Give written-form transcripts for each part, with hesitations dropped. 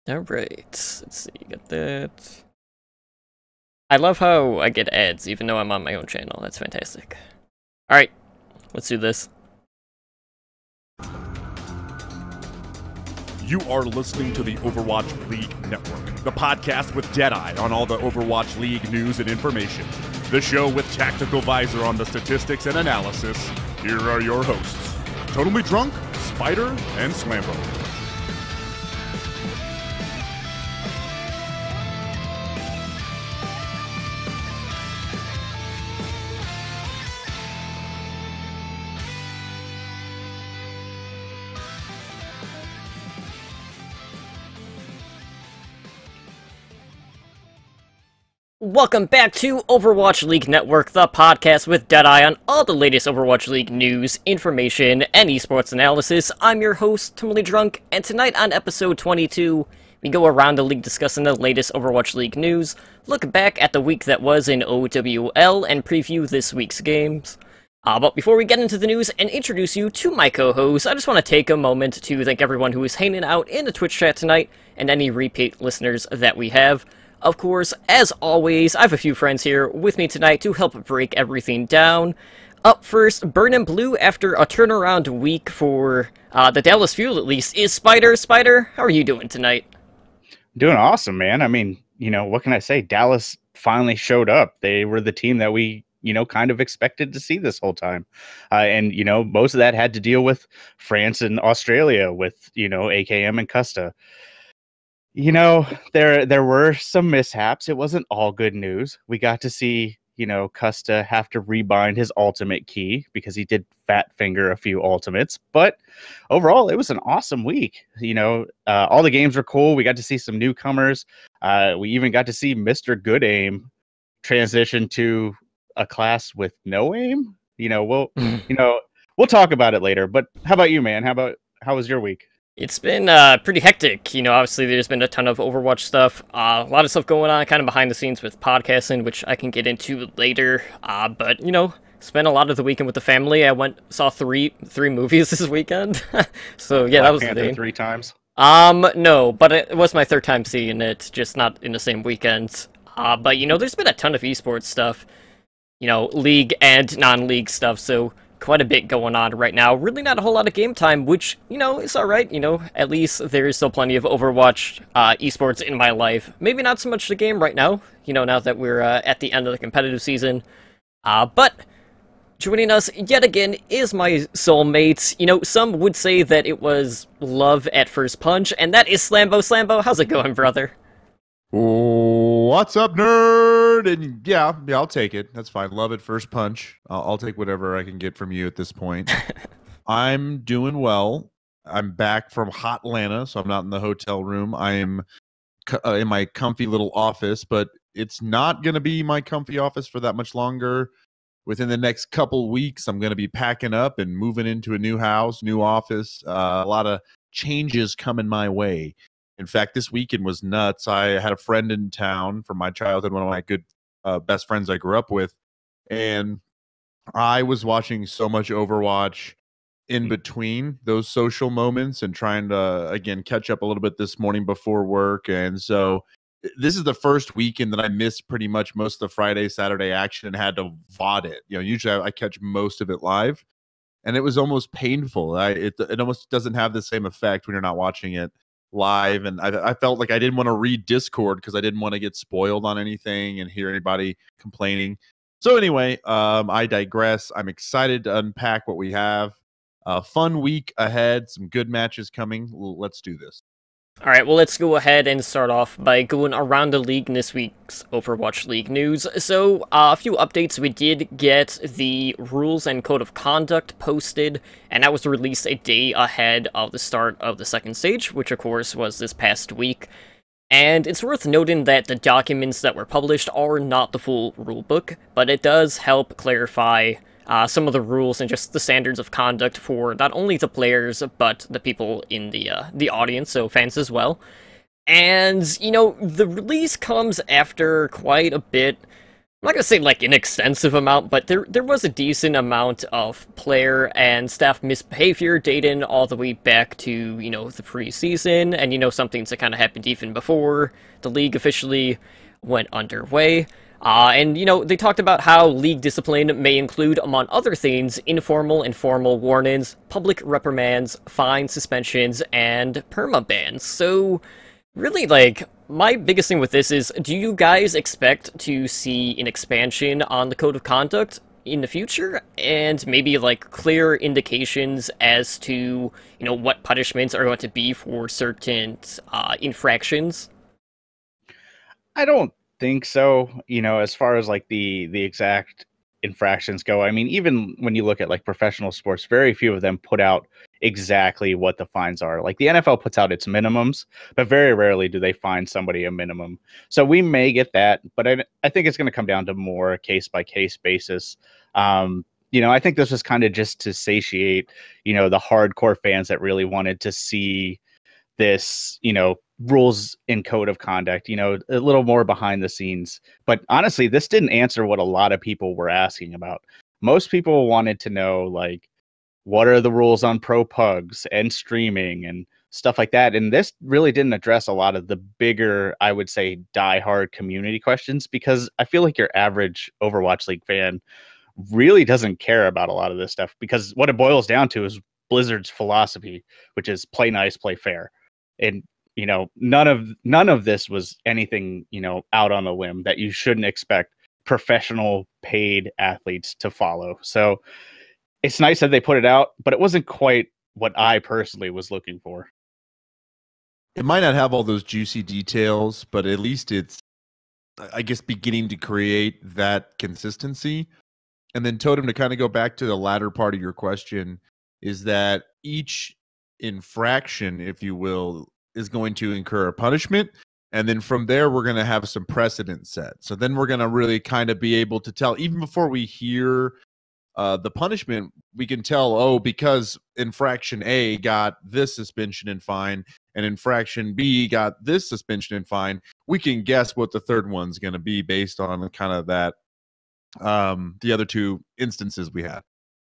Alright, let's see, get that. I love how I get ads even though I'm on my own channel. That's fantastic. Alright, let's do this. You are listening to the Overwatch League Network, the podcast with D.va on all the Overwatch League news and information. The show with Tactical Visor on the statistics and analysis. Here are your hosts, Totally Drunk, Spider, and Slambo. Welcome back to Overwatch League Network, the podcast with Deadeye on all the latest Overwatch League news, information, and esports analysis. I'm your host, Totally Drunk, and tonight on episode 22, we go around the league discussing the latest Overwatch League news, look back at the week that was in OWL, and preview this week's games. But before we get into the news and introduce you to my co-host, I just want to take a moment to thank everyone who is hanging out in the Twitch chat tonight, and any repeat listeners that we have. Of course, as always, I have a few friends here with me tonight to help break everything down. Up first, Burnin' Blue after a turnaround week for the Dallas Fuel at least, is Spider. Spider, how are you doing tonight? Doing awesome, man. I mean, what can I say? Dallas finally showed up. They were the team that we, kind of expected to see this whole time. And most of that had to deal with France and Australia with, AKM and Custa. There were some mishaps. It wasn't all good news. We got to see, Custa have to rebind his ultimate key because he did fat finger a few ultimates. But overall, it was an awesome week. All the games were cool. We got to see some newcomers. We even got to see Mr. Good Aim transition to a class with no aim. We'll talk about it later. But how about you, man? How was your week? It's been pretty hectic. Obviously there's been a ton of Overwatch stuff, a lot of stuff going on kind of behind the scenes with podcasting, which I can get into later, but, spent a lot of the weekend with the family. I saw three movies this weekend, so yeah, that was the thing. 3 times? No, but it was my third time seeing it, just not in the same weekend. But, there's been a ton of esports stuff, league and non-league stuff, so quite a bit going on right now. Really not a whole lot of game time, which, is alright. At least there is still plenty of Overwatch esports in my life. Maybe not so much the game right now, now that we're at the end of the competitive season. But joining us yet again is my soulmate. Some would say that it was love at first punch, and that is Slambo. Slambo, how's it going, brother? What's up, nerd? And yeah, I'll take it. That's fine. Love at first punch. I'll take whatever I can get from you at this point. I'm doing well. I'm back from hot Atlanta, so I'm not in the hotel room. I am in my comfy little office, but it's not going to be my comfy office for that much longer. Within the next couple weeks, I'm going to be packing up and moving into a new house, new office. A lot of changes coming my way. In fact, this weekend was nuts. I had a friend in town from my childhood, one of my good best friends I grew up with, and I was watching so much Overwatch in between those social moments and trying to, again, catch up a little bit this morning before work. And so this is the first weekend that I missed pretty much most of the Friday, Saturday action and had to VOD it. Usually I catch most of it live, and it was almost painful. It almost doesn't have the same effect when you're not watching it live, and I felt like I didn't want to read Discord because I didn't want to get spoiled on anything and hear anybody complaining. So anyway, I digress. I'm excited to unpack what we have. A fun week ahead, some good matches coming. Let's do this. Alright, well, let's go ahead and start off by going around the league in this week's Overwatch League news. So, a few updates. We did get the rules and code of conduct posted, and that was released a day ahead of the start of the second stage, which of course was this past week. And it's worth noting that the documents that were published are not the full rulebook, but it does help clarify some of the rules and just the standards of conduct for not only the players, but the people in the audience, so fans as well. And, the release comes after quite a bit I'm not gonna say like an extensive amount, but there was a decent amount of player and staff misbehavior dating all the way back to, the preseason, and something that kind of happened even before the league officially went underway. And they talked about how league discipline may include, among other things, informal and formal warnings, public reprimands, fines, suspensions, and permabans. So really, like, my biggest thing with this is, do you guys expect to see an expansion on the code of conduct in the future? And maybe, like, clear indications as to, what punishments are going to be for certain infractions? I don't think so. As far as like the exact infractions go, I mean, even when you look at like professional sports, very few of them put out exactly what the fines are. Like the NFL puts out its minimums, but very rarely do they fine somebody a minimum. So we may get that, but I think it's going to come down to more case by case basis. I think this was kind of just to satiate, the hardcore fans that really wanted to see this, rules in code of conduct, a little more behind the scenes. But honestly, this didn't answer what a lot of people were asking about. Most people wanted to know, like, what are the rules on pro pugs and streaming and stuff like that. And this really didn't address a lot of the bigger, I would say, diehard community questions, because I feel like your average Overwatch League fan really doesn't care about a lot of this stuff, because what it boils down to is Blizzard's philosophy, which is play nice, play fair. And none of this was anything out on a limb that you shouldn't expect professional paid athletes to follow. So it's nice that they put it out, but it wasn't quite what I personally was looking for. It might not have all those juicy details, but at least it's, I guess, beginning to create that consistency. And then, Totem, to kind of go back to the latter part of your question, is that each infraction, if you will, is going to incur a punishment. And then from there, we're going to have some precedent set. So then we're going to really kind of be able to tell, even before we hear the punishment, we can tell, oh, because infraction A got this suspension and fine, and infraction B got this suspension and fine, we can guess what the third one's going to be based on kind of that, the other two instances we had.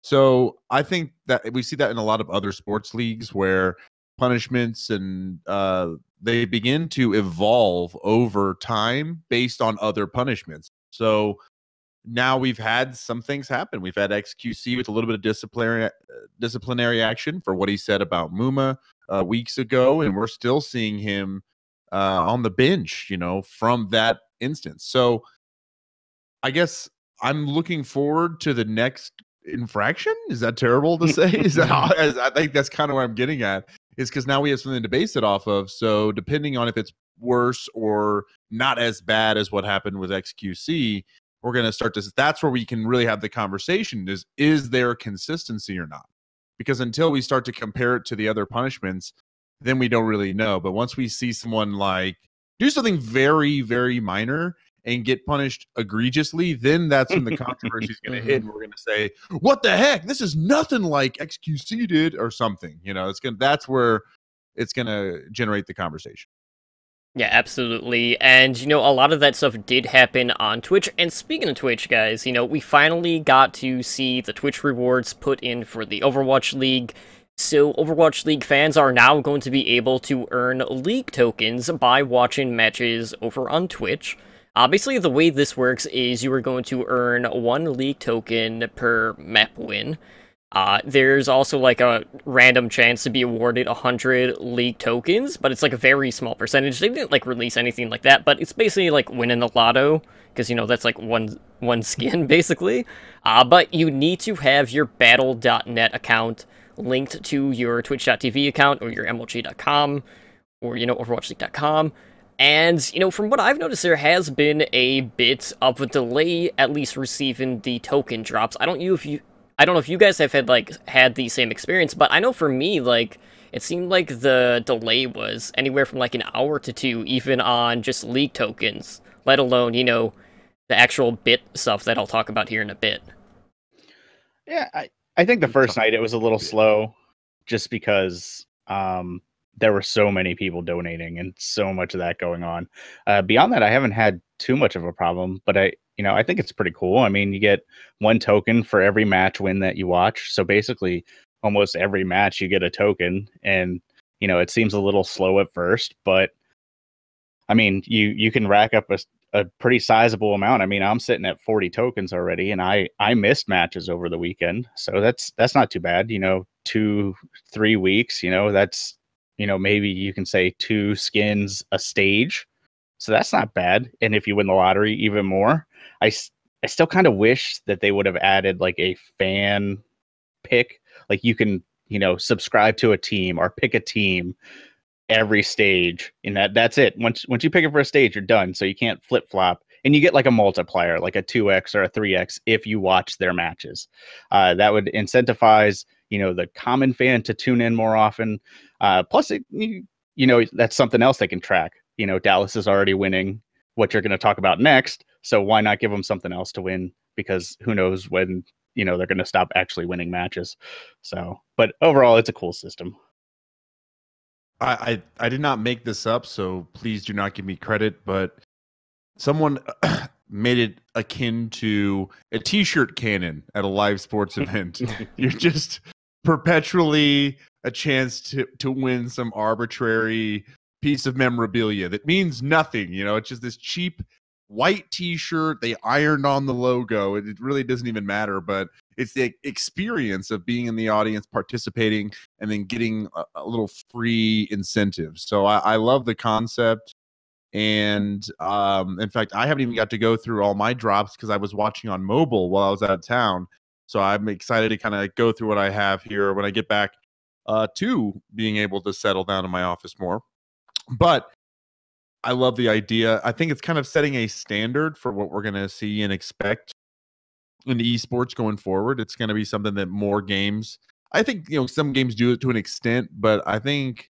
So I think that we see that in a lot of other sports leagues where punishments and they begin to evolve over time based on other punishments. So now we've had some things happen. We've had XQC with a little bit of disciplinary action for what he said about Muma weeks ago, and we're still seeing him on the bench, from that instance. So I guess I'm looking forward to the next infraction. Is that terrible to say? I think that's kind of what I'm getting at, is because now we have something to base it off of. So depending on if it's worse or not as bad as what happened with XQC, we're going to start to, that's where we can really have the conversation, is there consistency or not? Because until we start to compare it to the other punishments, then we don't really know. But once we see someone like do something very, very minor and get punished egregiously, then that's when the controversy is going to hit, and we're going to say, what the heck, this is nothing like XQC did, or something. That's where it's going to generate the conversation. Yeah, absolutely. And, a lot of that stuff did happen on Twitch. And speaking of Twitch, guys, we finally got to see the Twitch rewards put in for the Overwatch League. So Overwatch League fans are now going to be able to earn League tokens by watching matches over on Twitch. Basically, the way this works is you are going to earn 1 League token per map win. There's also like a random chance to be awarded 100 League tokens, but it's like a very small percentage. They didn't like release anything like that, but it's basically like winning the lotto, because that's like one skin basically. But you need to have your battle.net account linked to your twitch.tv account or your mlg.com or overwatchleague.com. And, from what I've noticed, there has been a bit of a delay, at least receiving the token drops. I don't know if you guys have had the same experience, but I know for me, it seemed like the delay was anywhere from like an hour to 2, even on just League tokens, let alone, the actual bit stuff that I'll talk about here in a bit. Yeah, I think the first night it was a little slow, just because there were so many people donating and so much of that going on. Beyond that, I haven't had too much of a problem, but I think it's pretty cool. I mean, you get 1 token for every match win that you watch. So basically, almost every match you get a token, and it seems a little slow at first, but I mean, you can rack up a pretty sizable amount. I mean, I'm sitting at 40 tokens already, and I missed matches over the weekend, so that's not too bad. 2-3 weeks. That's maybe you can say 2 skins a stage, so that's not bad. And if you win the lottery, even more. I still kind of wish that they would have added like a fan pick, like you can subscribe to a team or pick a team every stage, and that's it. Once you pick it for a stage, you're done, so you can't flip flop, and you get like a multiplier, like a 2x or a 3x if you watch their matches. That would incentivize the common fan to tune in more often. Plus that's something else they can track. Dallas is already winning what you're going to talk about next, so why not give them something else to win, because who knows when they're going to stop actually winning matches. So, but overall, it's a cool system. I did not make this up, so please do not give me credit, but someone made it akin to a t-shirt cannon at a live sports event. You're just perpetually a chance to win some arbitrary piece of memorabilia that means nothing. It's just this cheap white t-shirt they ironed on the logo. It really doesn't even matter, but it's the experience of being in the audience, participating, and then getting a little free incentive. So I love the concept. And in fact, I haven't even got to go through all my drops because I was watching on mobile while I was out of town. So I'm excited to kind of go through what I have here when I get back to being able to settle down in my office more. But I love the idea. I think it's kind of setting a standard for what we're going to see and expect in esports going forward. It's going to be something that more games, I think, some games do it to an extent, but I think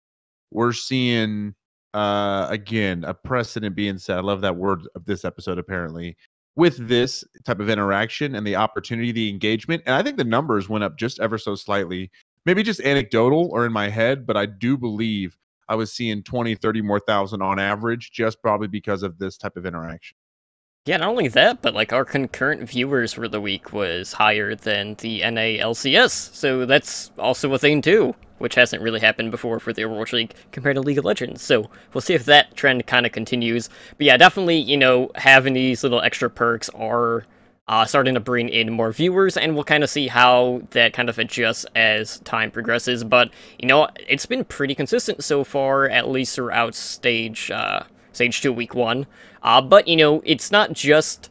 we're seeing, again, a precedent being set. I love that word of this episode, apparently, with this type of interaction and the opportunity, the engagement. And I think the numbers went up just ever so slightly, maybe just anecdotal or in my head, but I do believe I was seeing 20, 30 more thousand on average, just probably because of this type of interaction. Yeah, not only that, but like our concurrent viewers for the week was higher than the NALCS, so that's also a thing too, which hasn't really happened before for the Overwatch League compared to League of Legends. So we'll see if that trend kind of continues. But yeah, definitely, having these little extra perks are starting to bring in more viewers, and we'll kind of see how that kind of adjusts as time progresses. But it's been pretty consistent so far, at least throughout stage 2, week 1. But it's not just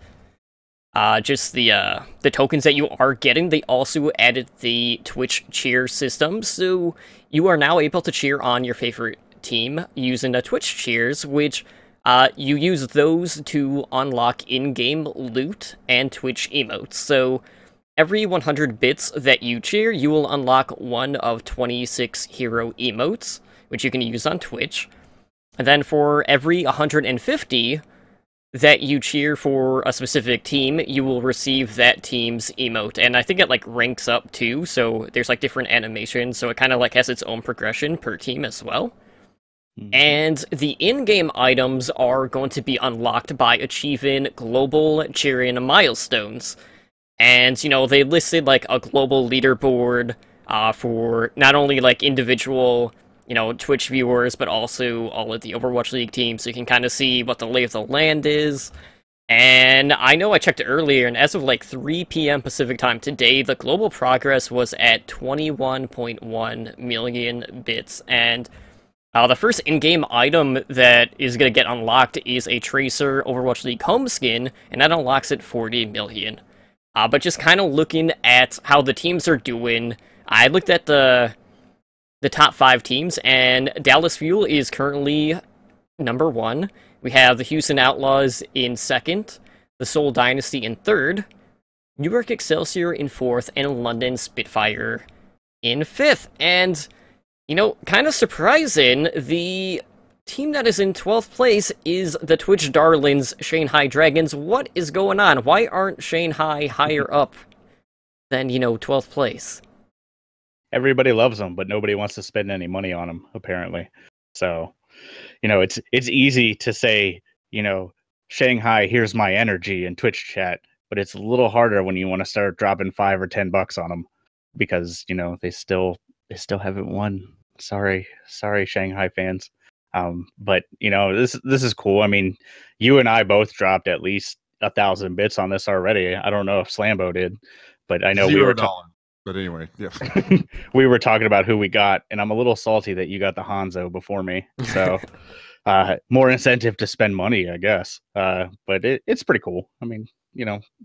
the tokens that you are getting. They also added the Twitch cheer system, so you are now able to cheer on your favorite team using the Twitch cheers, which you use those to unlock in-game loot and Twitch emotes. So every 100 bits that you cheer, you will unlock one of 26 hero emotes, which you can use on Twitch. And then for every 150 that you cheer for a specific team, you will receive that team's emote. And I think it ranks up too, so there's different animations, so it kind of has its own progression per team as well. And the in-game items are going to be unlocked by achieving global cheering milestones. And, they listed, a global leaderboard for not only, individual, Twitch viewers, but also all of the Overwatch League teams, so you can kind of see what the lay of the land is. And I know I checked it earlier, and as of 3 p.m. Pacific time today, the global progress was at 21.1 million bits, and the first in-game item that is going to get unlocked is a Tracer Overwatch League home skin, and that unlocks at 40 million. But just kind of looking at how the teams are doing, I looked at the top 5 teams, and Dallas Fuel is currently number 1. We have the Houston Outlaws in 2nd, the Seoul Dynasty in 3rd, New York Excelsior in 4th, and London Spitfire in 5th. And kind of surprising, the team that is in 12th place is the Twitch darlings, Shanghai Dragons. What is going on? Why aren't Shanghai higher up than, 12th place? Everybody loves them, but nobody wants to spend any money on them, apparently. So, it's easy to say, Shanghai, here's my energy in Twitch chat, but it's a little harder when you want to start dropping $5 or $10 on them because they still haven't won. Sorry, Shanghai fans. But this is cool. I mean, you and I both dropped at least 1,000 bits on this already. I don't know if Slambo did, but I know we were $0. But anyway, yeah. we were talking about who we got, and I'm a little salty that you got the Hanzo before me. So more incentive to spend money, I guess. But it's pretty cool. I mean,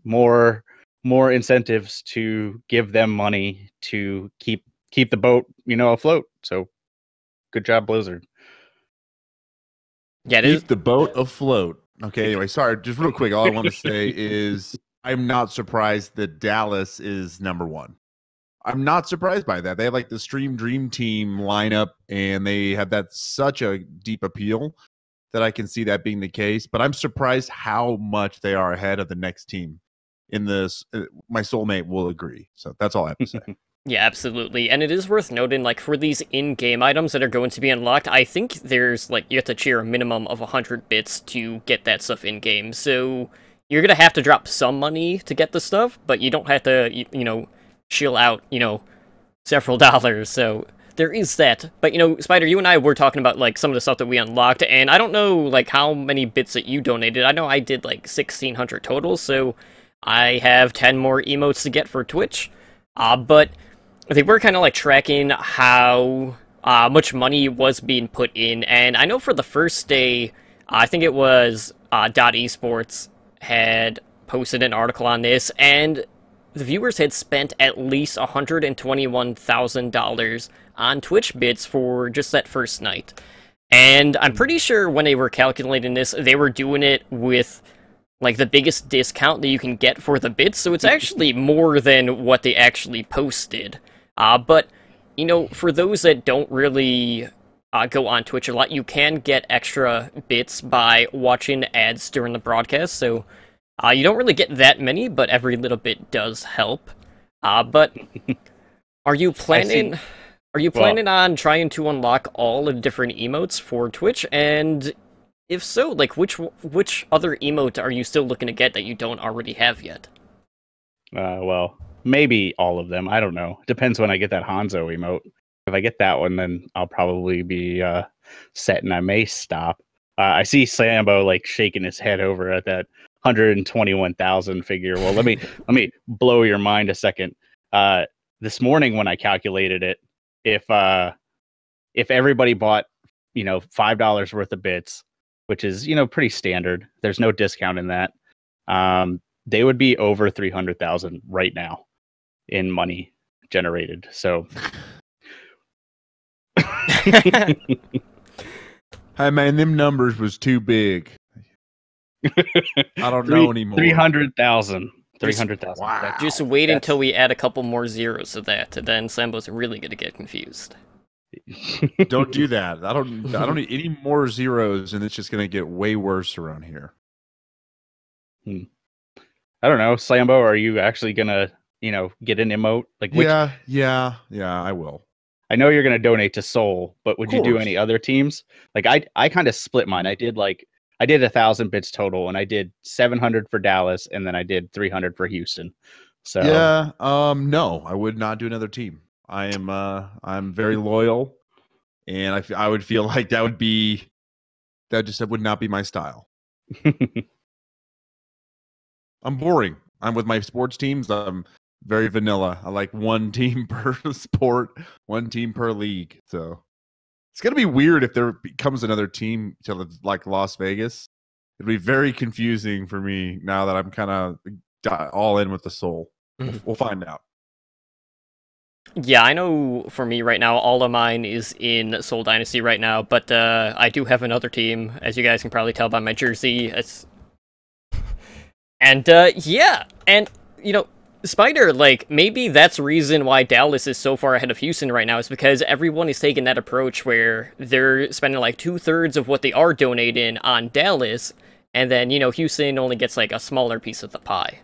more incentives to give them money to keep the boat, afloat. So good job, Blizzard. Yeah, Keep the boat afloat. Okay, anyway, sorry, just real quick, all I want to say is I'm not surprised that Dallas is number 1. I'm not surprised by that. They have like the Stream Dream Team lineup, and they have that such a deep appeal that I can see that being the case. But I'm surprised how much they are ahead of the next team in this. My soulmate will agree. So that's all I have to say. Yeah, absolutely. And it is worth noting, like, for these in-game items that are going to be unlocked, I think there's, like, you have to cheer a minimum of 100 bits to get that stuff in-game. So you're going to have to drop some money to get the stuff, but you don't have to, shill out, several dollars. So there is that. But, Spider, you and I were talking about, like, some of the stuff that we unlocked, and I don't know, like, how many bits that you donated. I know I did, like, 1,600 total, so I have 10 more emotes to get for Twitch. But I think we're kind of like tracking how much money was being put in, and I know for the first day, I think it was .esports had posted an article on this, and the viewers had spent at least $121,000 on Twitch bits for just that first night. And I'm pretty sure when they were calculating this, they were doing it with like the biggest discount that you can get for the bits, so it's actually more than what they actually posted. But, for those that don't really go on Twitch a lot, you can get extra bits by watching ads during the broadcast, so you don't really get that many, but every little bit does help. But are you planning on trying to unlock all the different emotes for Twitch? And if so, like, which other emote are you still looking to get that you don't already have yet? Well, maybe all of them. I don't know. Depends when I get that Hanzo emote. If I get that one, then I'll probably be set, and I may stop. I see Sambo like shaking his head over at that 121,000 figure. Well, let me blow your mind a second. This morning when I calculated it, if everybody bought $5 worth of bits, which is pretty standard, there's no discount in that. They would be over 300,000 right now in money generated. So, Hey man, them numbers was too big. I don't know anymore. 300,000. 300,000. Wow. Just wait until we add a couple more zeros to that, and then Sambo's really gonna get confused. Don't do that. I don't need any more zeros, and it's just gonna get way worse around here. I don't know, Slambo, are you actually gonna, get an emote? Like, yeah, I will. I know you're gonna donate to Soul, but would you do any other teams? Like, I kind of split mine. I did 1,000 bits total, and I did 700 for Dallas, and then I did 300 for Houston. So yeah, no, I would not do another team. I'm very loyal, and I would feel like that would not be my style. I'm boring. I'm with my sports teams. I'm very vanilla. I like one team per sport, one team per league. So it's gonna be weird if there becomes another team to like Las Vegas. It'd be very confusing for me now that I'm kind of all in with the Soul. We'll find out. Yeah, I know for me right now, all of mine is in Soul Dynasty right now, but I do have another team, as you guys can probably tell by my jersey. Yeah, and, Spider, like, maybe that's the reason why Dallas is so far ahead of Houston right now, is because everyone is taking that approach where they're spending, like, 2/3 of what they are donating on Dallas, and then, Houston only gets, like, a smaller piece of the pie.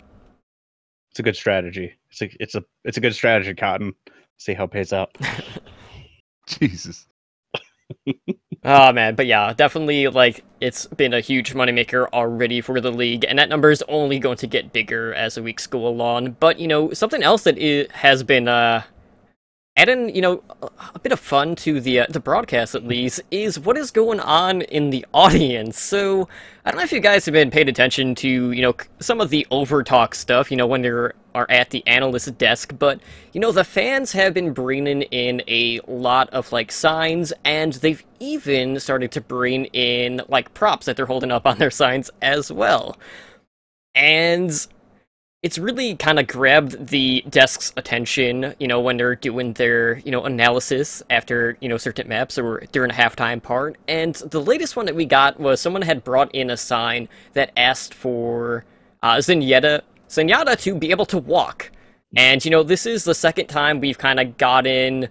It's a good strategy. It's a good strategy, Cotton. See how it pays out. Jesus. Oh man, but yeah, definitely, like, it's been a huge moneymaker already for the league, and that number is only going to get bigger as the weeks go along. But, something else that has been, adding, a bit of fun to the broadcast at least, is what is going on in the audience. So, I don't know if you guys have been paying attention to, some of the overtalk stuff, when they are at the analyst desk, but, the fans have been bringing in a lot of, like, signs, and they've even started to bring in, like, props that they're holding up on their signs as well. And it's really kind of grabbed the desk's attention, when they're doing their, analysis after, certain maps or during a halftime part. And the latest one that we got was someone had brought in a sign that asked for Zenyatta to be able to walk. And, this is the second time we've kind of gotten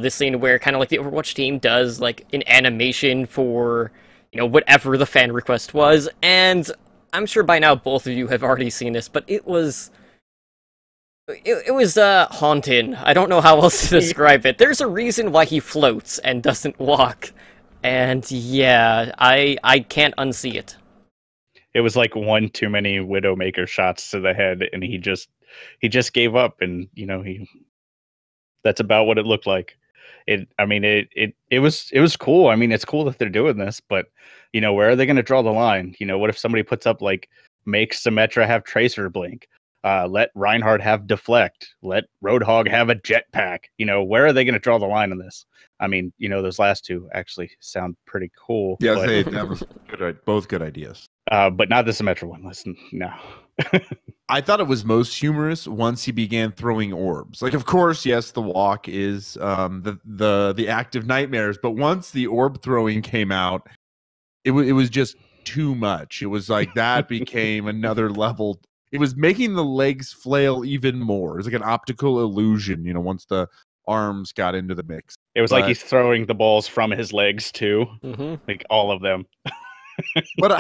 this thing where kind of like the Overwatch team does, like, an animation for, whatever the fan request was. And I'm sure by now both of you have already seen this, but it was haunting. I don't know how else to describe it. There's a reason why he floats and doesn't walk, and yeah, I can't unsee it. It was like one too many Widowmaker shots to the head, and he just gave up, and that's about what it looked like. It was cool. I mean, it's cool that they're doing this, but where are they going to draw the line? What if somebody puts up, like, make Symmetra have Tracer Blink, let Reinhardt have Deflect, let Roadhog have a Jetpack? Where are they going to draw the line on this? I mean, those last two actually sound pretty cool. Yeah, but, that was good, both good ideas. But not the Symmetra one. Listen, no. I thought it was most humorous once he began throwing orbs. Like, of course, yes, the walk is the act of nightmares, but once the orb throwing came out, it was just too much. It was like that became another level. It was making the legs flail even more. It was like an optical illusion, once the arms got into the mix. It was like he's throwing the balls from his legs too, like all of them. But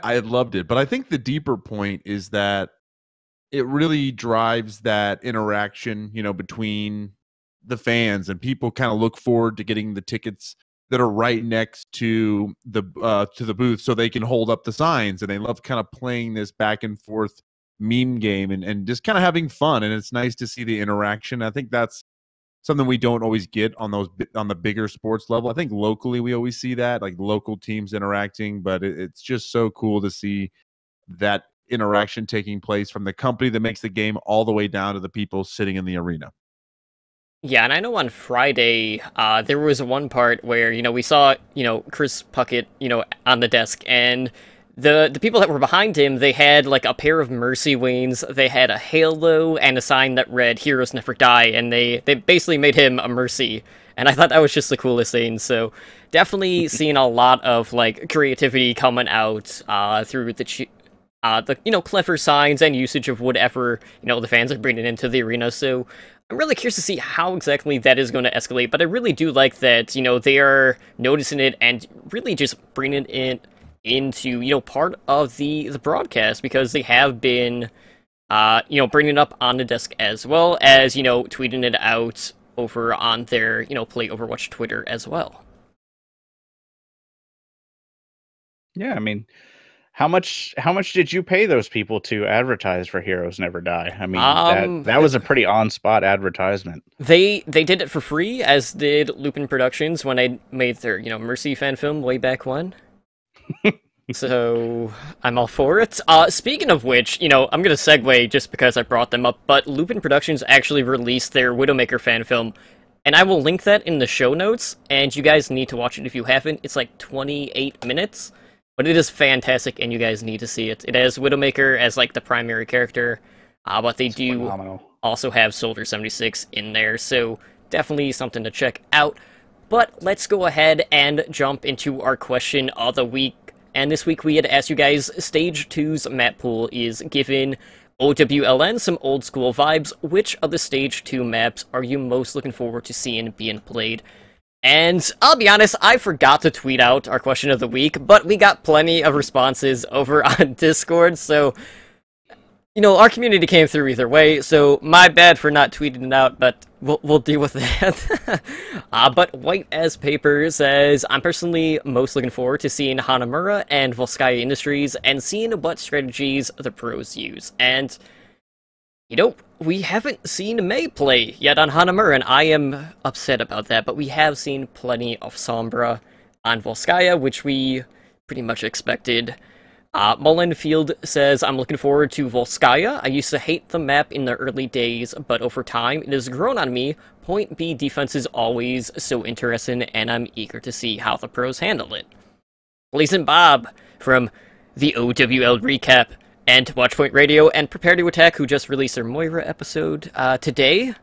I loved it. But I think the deeper point is that it really drives that interaction, between the fans, and people kind of look forward to getting the tickets that are right next to the booth so they can hold up the signs, and they love kind of playing this back and forth meme game and just kind of having fun. And it's nice to see the interaction. I think that's something we don't always get on the bigger sports level. I think locally we always see that, like local teams interacting, but it's just so cool to see that interaction taking place from the company that makes the game all the way down to the people sitting in the arena. Yeah, and I know on Friday, there was one part where, we saw, Chris Puckett, on the desk, and the people that were behind him, they had, like, a pair of Mercy wings, they had a halo, and a sign that read, "Heroes Never Die," and they basically made him a Mercy, and I thought that was just the coolest thing. So definitely seeing a lot of, like, creativity coming out through the clever signs and usage of whatever, the fans are bringing into the arena. So I'm really curious to see how exactly that is going to escalate, but I really do like that, they are noticing it and really just bringing it into, part of the broadcast, because they have been, bringing it up on the desk as well as, tweeting it out over on their, Play Overwatch Twitter as well. Yeah, I mean, how much did you pay those people to advertise for Heroes Never Die? I mean, that was a pretty on-spot advertisement. They did it for free, as did Lupin Productions when they made their, Mercy fan film way back when. So I'm all for it. Speaking of which, I'm going to segue just because I brought them up, but Lupin Productions actually released their Widowmaker fan film, and I will link that in the show notes, and you guys need to watch it if you haven't. It's like 28 minutes. But it is fantastic, and you guys need to see it. It has Widowmaker as, like, the primary character, but they do also have Soldier 76 in there, so definitely something to check out. But let's go ahead and jump into our question of the week. And this week we had asked you guys, Stage 2's map pool is giving OWLN some old school vibes. Which of the Stage 2 maps are you most looking forward to seeing being played? And I'll be honest, I forgot to tweet out our question of the week, but we got plenty of responses over on Discord, so You know, our community came through either way, so my bad for not tweeting it out, but we'll deal with that. But White as Paper says, I'm personally most looking forward to seeing Hanamura and Volskaya Industries and seeing what strategies the pros use. And, you know, we haven't seen Mei play yet on Hanamura, and I am upset about that, but we have seen plenty of Sombra on Volskaya, which we pretty much expected. Mullenfield says, I'm looking forward to Volskaya. I used to hate the map in the early days, but over time, it has grown on me. Point B defense is always so interesting, and I'm eager to see how the pros handle it. Blazing Bob from the OWL Recap and Watchpoint Radio and Prepare to Attack, who just released their Moira episode today.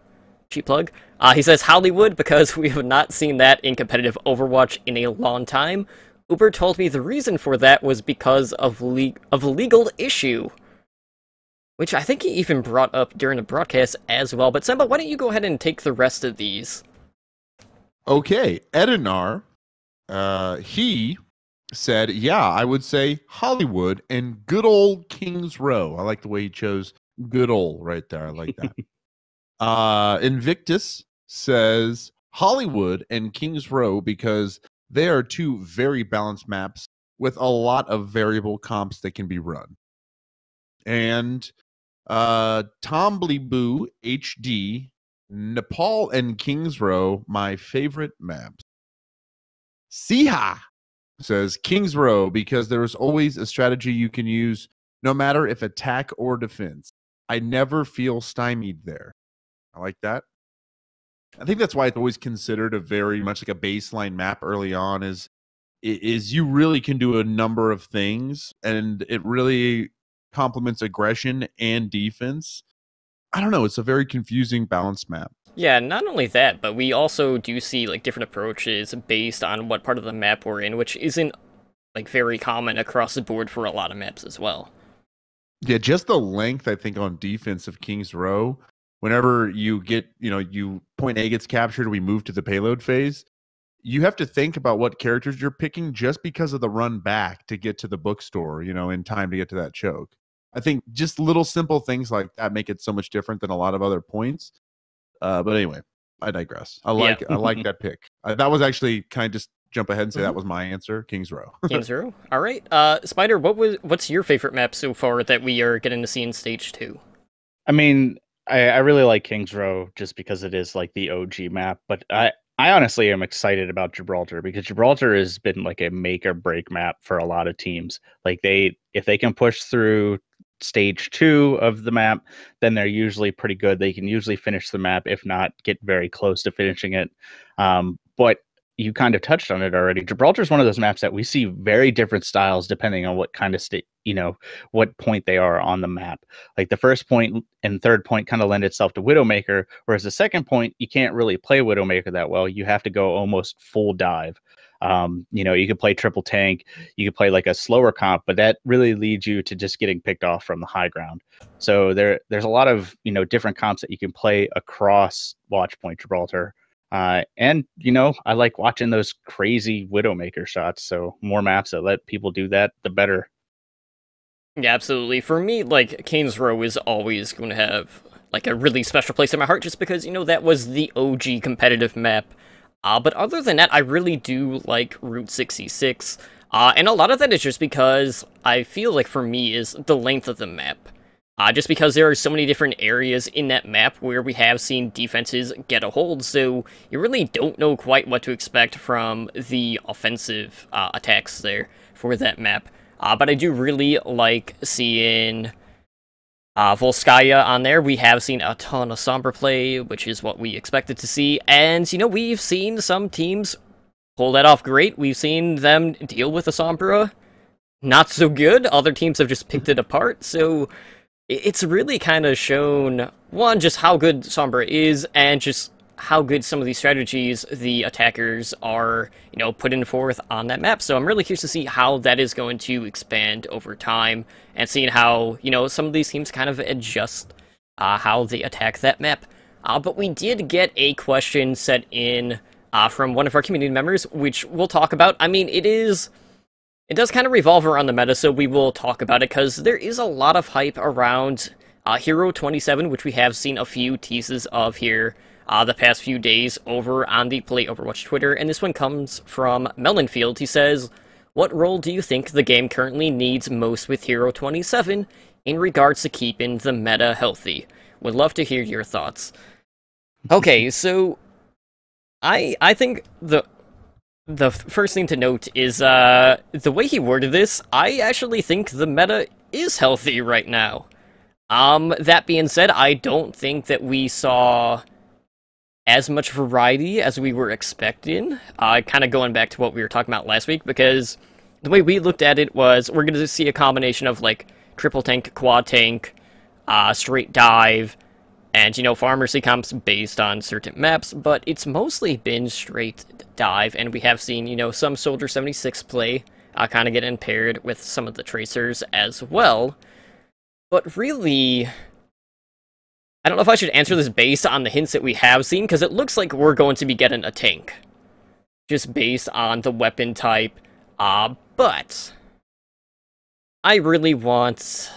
Cheap plug. He says Hollywood, because we have not seen that in competitive Overwatch in a long time. Uber told me the reason for that was because of a legal issue, which I think he even brought up during the broadcast as well. But Semba, why don't you go ahead and take the rest of these? Okay, Edinar, he said, yeah, I would say Hollywood and good old Kings Row. I like the way he chose good old right there. I like that. Invictus says Hollywood and Kings Row because they are two very balanced maps with a lot of variable comps that can be run. And Tomblyboo HD, Nepal and Kings Row, my favorite maps. Siha says Kings Row because there is always a strategy you can use no matter if attack or defense. I never feel stymied there. I like that. I think that's why it's always considered a very much like a baseline map early on is you really can do a number of things and it really complements aggression and defense. I don't know, it's a very confusing balanced map. Yeah, not only that, but we also do see like different approaches based on what part of the map we're in, which isn't like very common across the board for a lot of maps as well. Yeah, just the length I think on defense of Kings Row. Whenever you get, point A gets captured, we move to the payload phase. You have to think about what characters you're picking just because of the run back to get to the bookstore, in time to get to that choke. I think just little simple things like that make it so much different than a lot of other points. But anyway, I digress. I like that pick. That was actually, can I just jump ahead and say that was my answer? Kings Row. Kings Row. All right. Spider, what's your favorite map so far that we are getting to see in Stage 2? I mean, I really like Kings Row just because it is like the OG map, but I honestly am excited about Gibraltar because Gibraltar has been like a make or break map for a lot of teams. Like if they can push through Stage 2 of the map, then they're usually pretty good. They can usually finish the map, if not get very close to finishing it. But you kind of touched on it already. Gibraltar is one of those maps that we see very different styles depending on what kind of what point they are on the map. Like the first point and third point kind of lend itself to Widowmaker, whereas the second point, you can't really play Widowmaker that well. You have to go almost full dive. You could play triple tank, you could play like a slower comp, but that really leads you to just getting picked off from the high ground. So there's a lot of, different comps that you can play across Watchpoint Gibraltar. And I like watching those crazy Widowmaker shots. So more maps that let people do that, the better. Yeah, absolutely. For me, like, Kings Row is always going to have like a really special place in my heart just because, that was the OG competitive map. But other than that, I really do like Route 66. And a lot of that is just because I feel like for me is the length of the map. Just because there are so many different areas in that map where we have seen defenses get a hold, so you really don't know quite what to expect from the offensive attacks there for that map. But I do really like seeing Volskaya on there. We have seen a ton of Sombra play, which is what we expected to see, and, we've seen some teams pull that off great. We've seen them deal with the Sombra not so good. Other teams have just picked it apart, so it's really kind of shown, one, just how good Sombra is, and just how good some of these strategies the attackers are, putting forth on that map. So I'm really curious to see how that is going to expand over time, and seeing how, some of these teams kind of adjust how they attack that map. But we did get a question set in from one of our community members, which we'll talk about. I mean, it is It does kind of revolve around the meta, so we will talk about it, because there is a lot of hype around Hero 27, which we have seen a few teases of here the past few days over on the Play Overwatch Twitter, and this one comes from Melonfield. He says, "What role do you think the game currently needs most with Hero 27 in regards to keeping the meta healthy? Would love to hear your thoughts." Okay, so I think the first thing to note is the way he worded this. I actually think the meta is healthy right now. That being said, I don't think that we saw as much variety as we were expecting. Kind of going back to what we were talking about last week, because the way we looked at it was we're going to see a combination of like triple tank, quad tank, straight dive, and, you know, Pharmacy comps based on certain maps, but it's mostly been straight dive, and we have seen, you know, some Soldier 76 play kind of get impaired with some of the tracers as well. But really, I don't know if I should answer this based on the hints that we have seen, because it looks like we're going to be getting a tank, just based on the weapon type, but I really want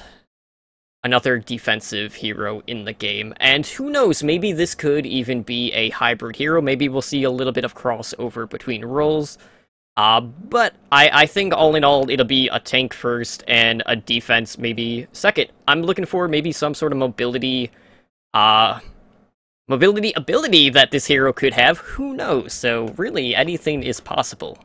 another defensive hero in the game, and who knows, maybe this could even be a hybrid hero. Maybe we'll see a little bit of crossover between roles, but I think all in all, it'll be a tank first and a defense maybe second. I'm looking for maybe some sort of mobility ability that this hero could have. Who knows? So really, anything is possible.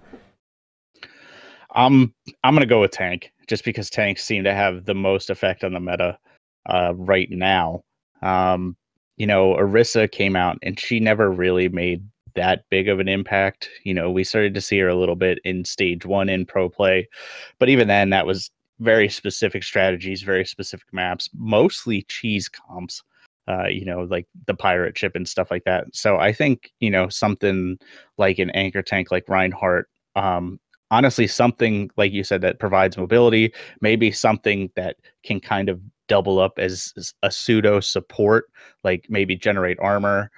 I'm gonna go with tank, just because tanks seem to have the most effect on the meta right now. You know, Orisa came out and she never really made that big of an impact. You know, we started to see her a little bit in stage 1 in pro play, but even then, that was very specific strategies, very specific maps, mostly cheese comps. You know, like the pirate ship and stuff like that. So I think, you know, something like an anchor tank like Reinhardt, honestly, something like you said that provides mobility, maybe something that can kind of double up as a pseudo support, like maybe generate armor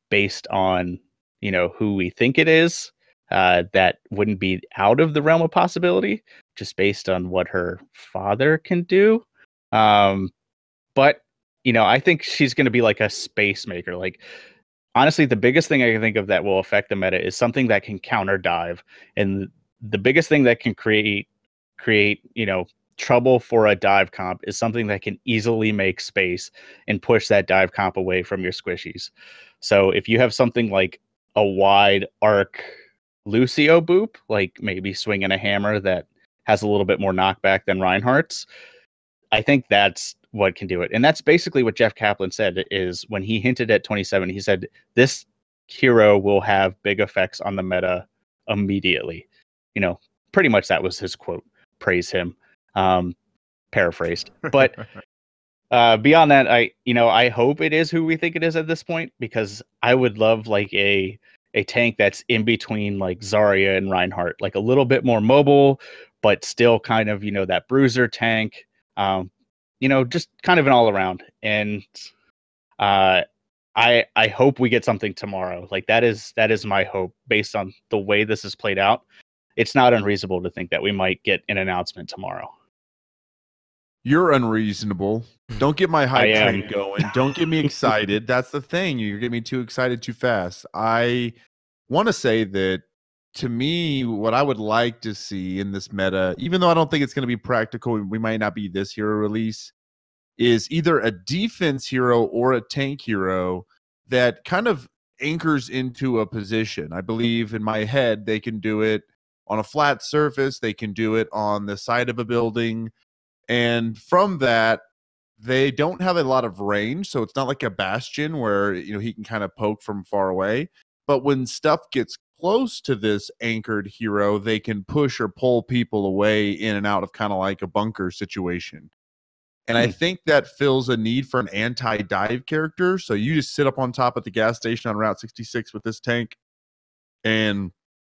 based on, you know, who we think it is. That wouldn't be out of the realm of possibility, just based on what her father can do. But you know, I think she's going to be like a space maker. Like, honestly, the biggest thing I can think of that will affect the meta is something that can counter dive, and the biggest thing that can create, you know, trouble for a dive comp is something that can easily make space and push that dive comp away from your squishies. So if you have something like a wide arc Lucio boop, like maybe swinging a hammer that has a little bit more knockback than Reinhardt's, I think that's what can do it. And that's basically what Jeff Kaplan said, is when he hinted at 27, he said, this hero will have big effects on the meta immediately. You know, pretty much that was his quote. Praise him. Paraphrased. But beyond that, I hope it is who we think it is at this point, because I would love like a tank that's in between like Zarya and Reinhardt, like a little bit more mobile, but still kind of, you know, that bruiser tank. You know, just kind of an all around. And I hope we get something tomorrow. Like that is my hope based on the way this has played out. It's not unreasonable to think that we might get an announcement tomorrow. You're unreasonable. Don't get my hype train going. Don't get me excited. That's the thing. You're getting me too excited too fast. I want to say that, to me, what I would like to see in this meta, even though I don't think it's going to be practical, we might not be this hero release, is either a defense hero or a tank hero that kind of anchors into a position. I believe in my head they can do it on a flat surface. They can do it on the side of a building. And from that, they don't have a lot of range. So it's not like a Bastion where, you know, he can kind of poke from far away. But when stuff gets close to this anchored hero, they can push or pull people away in and out of kind of like a bunker situation. And I think that fills a need for an anti-dive character. So you just sit up on top at the gas station on Route 66 with this tank, and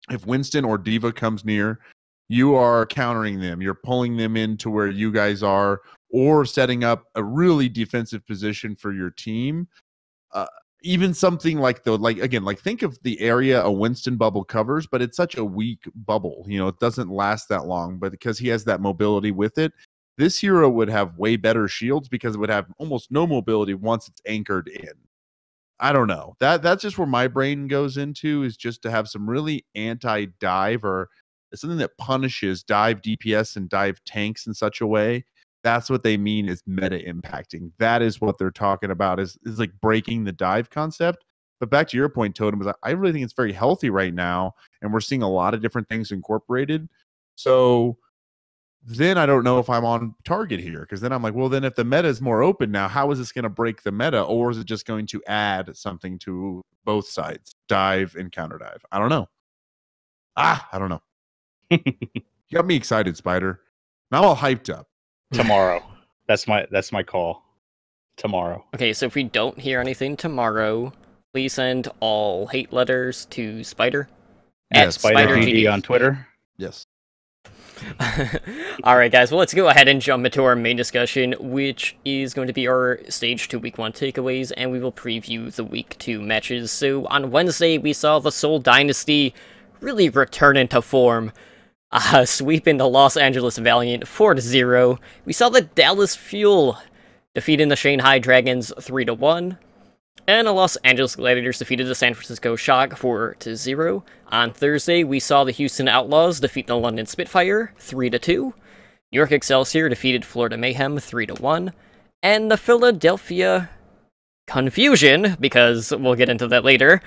if Winston or D.Va comes near, you are countering them. You're pulling them into where you guys are, or setting up a really defensive position for your team. even something like think of the area a Winston bubble covers, but it's such a weak bubble. It doesn't last that long, but because he has that mobility with it, this hero would have way better shields because it would have almost no mobility once it's anchored in. I don't know. That's just where my brain goes into, is just to have some really anti-dive or something that punishes dive DPS and dive tanks in such a way. That's what they mean is meta impacting. That is what they're talking about, is like breaking the dive concept. But back to your point, Totem, is I really think it's very healthy right now, and we're seeing a lot of different things incorporated. So then I don't know if I'm on target here, because then I'm like, well, then if the meta is more open now, how is this going to break the meta? Or is it just going to add something to both sides, dive and counter dive? I don't know. I don't know. You got me excited, Spider. Now I'm all hyped up. Tomorrow. That's my call. Tomorrow. Okay, so if we don't hear anything tomorrow, please send all hate letters to Spider. At Spider GD on Twitter. Yes. Alright guys, well let's go ahead and jump into our main discussion, which is going to be our Stage 2 Week 1 takeaways, and we will preview the Week 2 matches. So on Wednesday, we saw the Seoul Dynasty really return into form, sweeping the Los Angeles Valiant 4-0. We saw the Dallas Fuel defeating the Shanghai Dragons 3-1. And the Los Angeles Gladiators defeated the San Francisco Shock 4-0. On Thursday, we saw the Houston Outlaws defeat the London Spitfire 3-2. New York Excelsior defeated Florida Mayhem 3-1. And the Philadelphia Confusion, because we'll get into that later,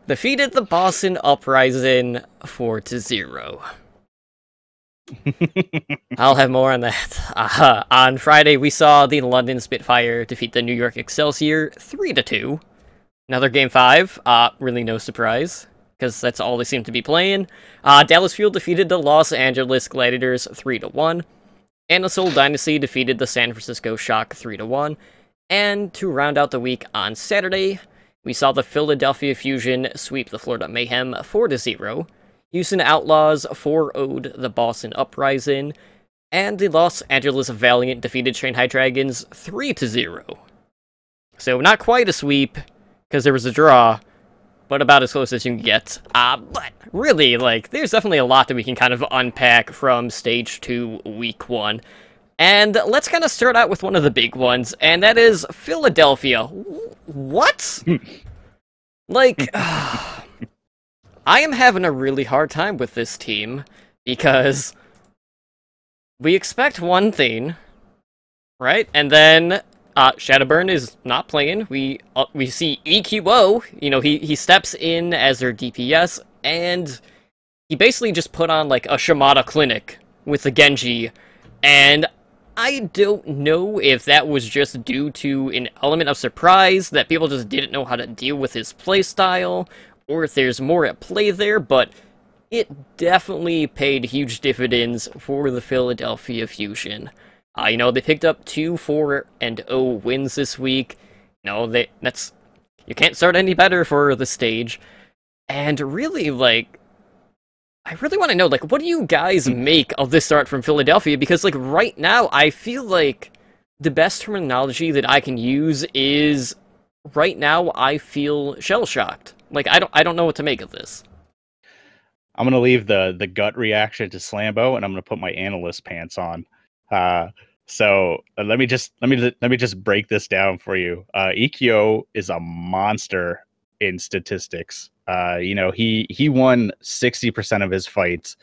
defeated the Boston Uprising 4-0. I'll have more on that. On Friday, we saw the London Spitfire defeat the New York Excelsior 3-2. Another Game 5, really no surprise, because that's all they seem to be playing. Dallas Fuel defeated the Los Angeles Gladiators 3-1. And the Seoul Dynasty defeated the San Francisco Shock 3-1. And to round out the week on Saturday, we saw the Philadelphia Fusion sweep the Florida Mayhem 4-0. Houston Outlaws 4-0'd the Boston Uprising, and the Los Angeles Valiant defeated Shanghai Dragons 3-0. So not quite a sweep, because there was a draw, but about as close as you can get. But really, there's definitely a lot that we can kind of unpack from Stage 2, Week 1. And let's kind of start out with one of the big ones, and that is Philadelphia. What? I am having a really hard time with this team, because we expect one thing, right? And then Shadowburn is not playing. We see EQO, he steps in as their DPS, and he basically just put on a Shimada clinic with the Genji, and I don't know if that was just due to an element of surprise, that people just didn't know how to deal with his playstyle, or if there's more at play there, but it definitely paid huge dividends for the Philadelphia Fusion. They picked up 2 4-0 wins this week. You can't start any better for the stage. And really, I really want to know, what do you guys make of this start from Philadelphia? Because, right now, I feel like the best terminology that I can use is, right now, I feel shell-shocked. I don't know what to make of this. I'm gonna leave the gut reaction to Slambo, and I'm gonna put my analyst pants on. So let me just break this down for you. EQO is a monster in statistics. He won 60% of his fights.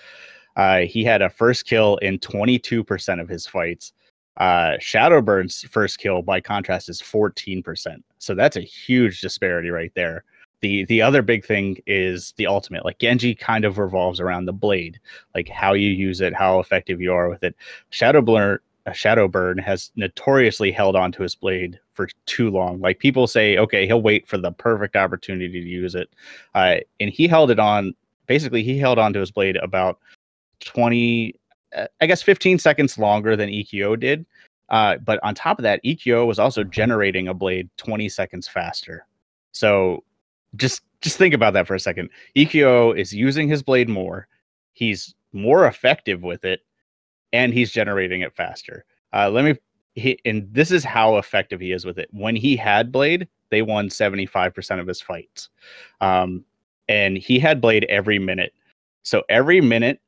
He had a first kill in 22% of his fights. Shadowburn's first kill, by contrast, is 14%. So that's a huge disparity right there. The other big thing is the ultimate. Genji kind of revolves around the blade, how you use it, how effective you are with it. Shadowburn has notoriously held onto his blade for too long. People say, okay, he'll wait for the perfect opportunity to use it. And he held it on, basically he held onto his blade about 15 seconds longer than EQO did. But on top of that, EQO was also generating a blade 20 seconds faster. So just think about that for a second. EQO is using his blade more. He's more effective with it, and he's generating it faster. And this is how effective he is with it. When he had blade, they won 75% of his fights. And he had played every minute. So every minute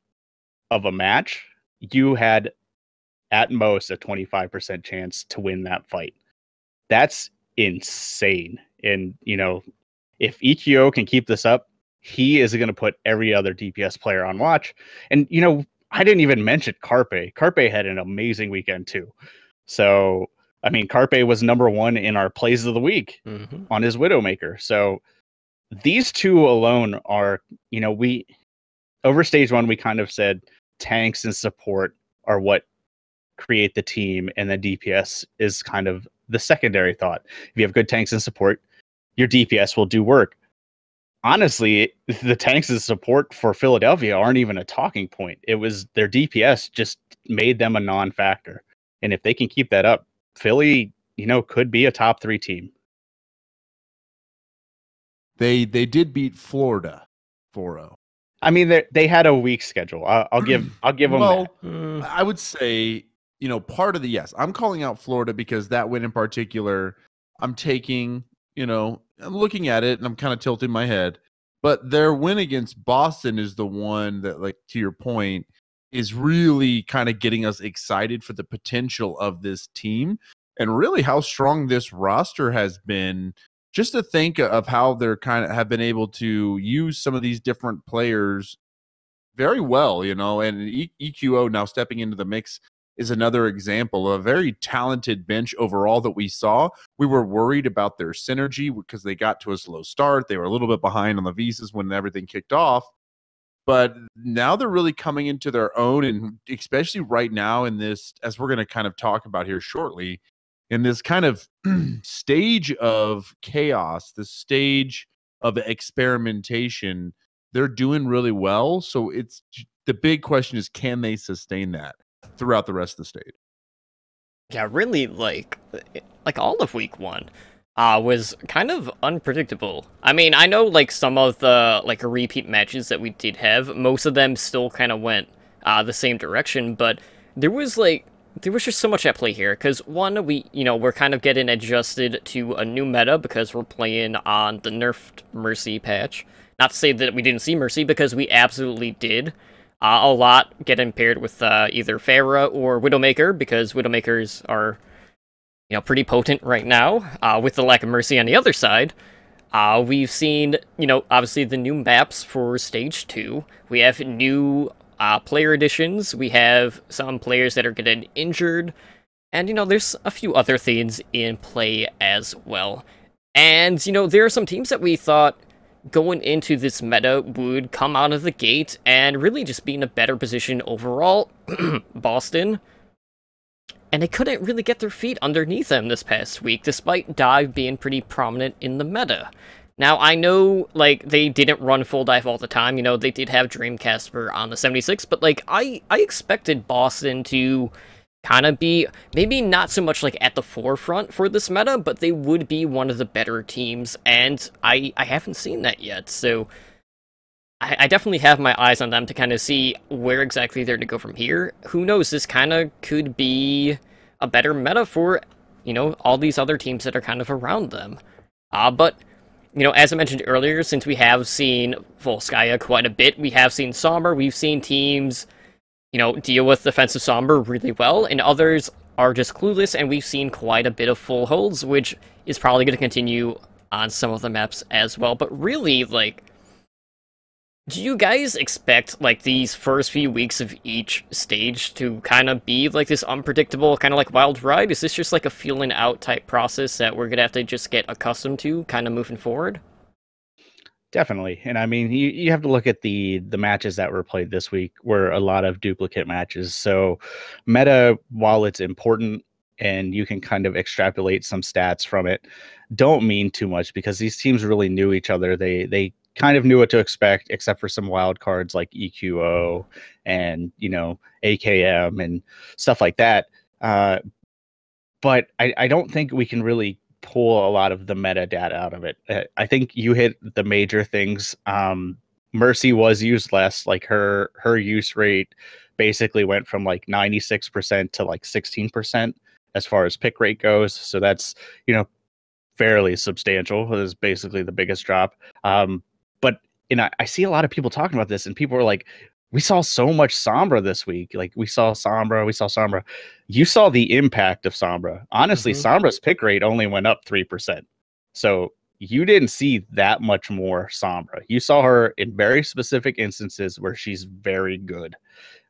of a match, you had at most a 25% chance to win that fight. That's insane. And, if EQO can keep this up, he is going to put every other DPS player on watch. And, I didn't even mention Carpe. Carpe had an amazing weekend too. So, I mean, Carpe was number 1 in our plays of the week on his Widowmaker. So these two alone are, we over stage 1, we kind of said tanks and support are what create the team, and the DPS is kind of the secondary thought. If you have good tanks and support, your DPS will do work. Honestly, the tanks and support for Philadelphia aren't even a talking point. It was their DPS just made them a non-factor. And if they can keep that up, Philly, could be a top 3 team. They did beat Florida 4-0. I mean, they had a weak schedule. I'll give them that. I would say, part of the yes. I'm calling out Florida because that win in particular, I'm taking, I'm looking at it and I'm kind of tilting my head. But their win against Boston is the one that, like, to your point, is really kind of getting us excited for the potential of this team and really how strong this roster has been. Just to think of how they're kind of have been able to use some of these different players very well, and EQO now stepping into the mix is another example of a very talented bench overall that we saw. We were worried about their synergy because they got to a slow start. They were a little bit behind on the visas when everything kicked off. But now they're really coming into their own, and especially right now in this, as we're going to kind of talk about here shortly, in this kind of stage of chaos, the stage of experimentation, they're doing really well. So it's the big question is, can they sustain that throughout the rest of the stage? Yeah, really, like all of week 1 was kind of unpredictable. I mean, I know, like, some of the, like, repeat matches that we did have, most of them still kind of went the same direction, but there was just so much at play here, because one, we're kind of getting adjusted to a new meta because we're playing on the nerfed Mercy patch. Not to say that we didn't see Mercy, because we absolutely did. A lot getting paired with either Pharah or Widowmaker, because Widowmakers are, pretty potent right now, with the lack of Mercy on the other side. We've seen, obviously the new maps for Stage 2. We have new player additions. We have some players that are getting injured. And, there's a few other things in play as well. And, there are some teams that we thought going into this meta would come out of the gate and really just be in a better position overall. Boston. And they couldn't really get their feet underneath them this past week, despite dive being pretty prominent in the meta. Now, I know, like, they didn't run full dive all the time. They did have Dreamcasper on the 76, but, like, I expected Boston to kind of be, maybe not so much, like, at the forefront for this meta, but they would be one of the better teams, and I haven't seen that yet, so I definitely have my eyes on them to kind of see where exactly they're to go from here. Who knows, this kind of could be a better meta for, all these other teams that are kind of around them. But as I mentioned earlier, since we have seen Volskaya quite a bit, we have seen Somber, we've seen teams, deal with defensive Somber really well, and others are just clueless, and we've seen quite a bit of full holds, which is probably going to continue on some of the maps as well. But really, like, do you guys expect, like, these first few weeks of each stage to kind of be, like, this unpredictable, kind of like wild ride? Is this just, like, a feeling out type process that we're gonna have to just get accustomed to, kind of moving forward? Definitely. And I mean, you have to look at the matches that were played this week were a lot of duplicate matches. So meta, while it's important and you can kind of extrapolate some stats from it, don't mean too much because these teams really knew each other. They kind of knew what to expect, except for some wild cards like EQO and, AKM and stuff like that. But I don't think we can really pull a lot of the metadata out of it. I think you hit the major things. Mercy was used less. Like her use rate basically went from like 96% to like 16% as far as pick rate goes. So that's, fairly substantial. It was basically the biggest drop. But I see a lot of people talking about this, and people are like, we saw so much Sombra this week. Like, we saw Sombra. You saw the impact of Sombra. Honestly, Sombra's pick rate only went up 3%. So you didn't see that much more Sombra. You saw her in very specific instances where she's very good.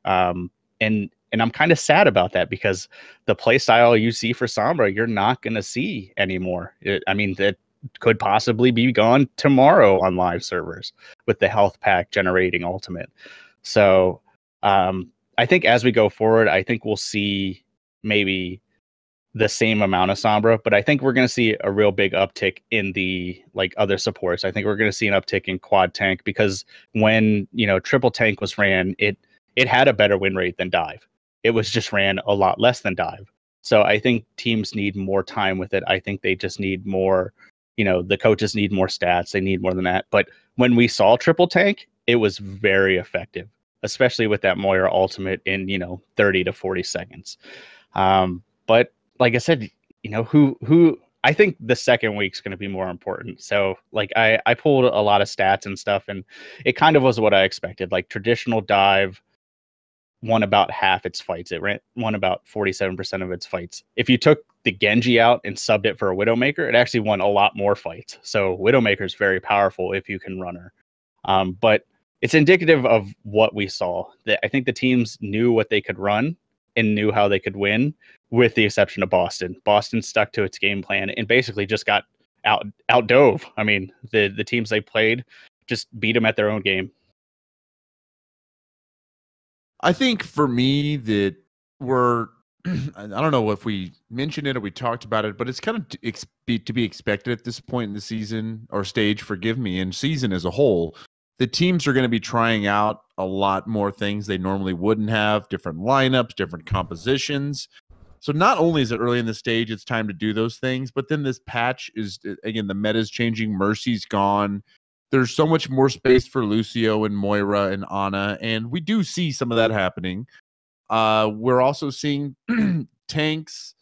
And I'm kind of sad about that, because the play style you see for Sombra, you're not going to see anymore. That could possibly be gone tomorrow on live servers with the health pack generating ultimate. So I think as we go forward, I think we'll see maybe the same amount of Sombra, but I think we're going to see a real big uptick in the other supports. I think we're going to see an uptick in quad tank, because when triple tank was ran, it had a better win rate than dive. It was just ran a lot less than dive. So I think teams need more time with it. I think they just need more, the coaches need more stats. They need more than that. But when we saw triple tank, it was very effective, especially with that Moira ultimate in 30 to 40 seconds. But like I said, who I think the second week's going to be more important. So I pulled a lot of stats and stuff, and it kind of was what I expected. Like, traditional dive won about half its fights. It won about 47% of its fights. If you took the Genji out and subbed it for a Widowmaker, it actually won a lot more fights. So Widowmaker is very powerful if you can run her. But it's indicative of what we saw. I think the teams knew what they could run and knew how they could win, with the exception of Boston. Boston stuck to its game plan and basically just got outdove. I mean, the teams they played just beat them at their own game. I think for me that I don't know if we mentioned it or we talked about it, but it's kind of to be expected at this point in the season, or stage, forgive me, and season as a whole. The teams are going to be trying out a lot more things they normally wouldn't have, different lineups, different compositions. So not only is it early in the stage, it's time to do those things, but then this patch is, again, the meta's changing, Mercy's gone. There's so much more space for Lucio and Moira and Ana, and we do see some of that happening. We're also seeing tanks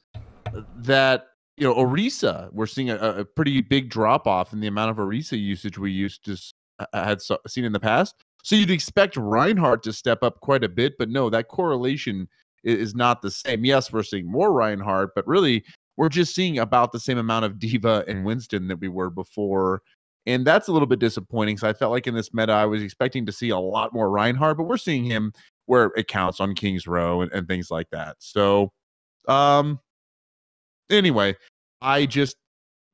that, Orisa, we're seeing a pretty big drop-off in the amount of Orisa usage we used to seen in the past. So you'd expect Reinhardt to step up quite a bit, but no, that correlation is not the same. Yes, we're seeing more Reinhardt, but really we're just seeing about the same amount of D.Va and Winston that we were before. And that's a little bit disappointing. So I felt like in this meta, I was expecting to see a lot more Reinhardt, but we're seeing him where it counts on King's Row and things like that. So anyway, I just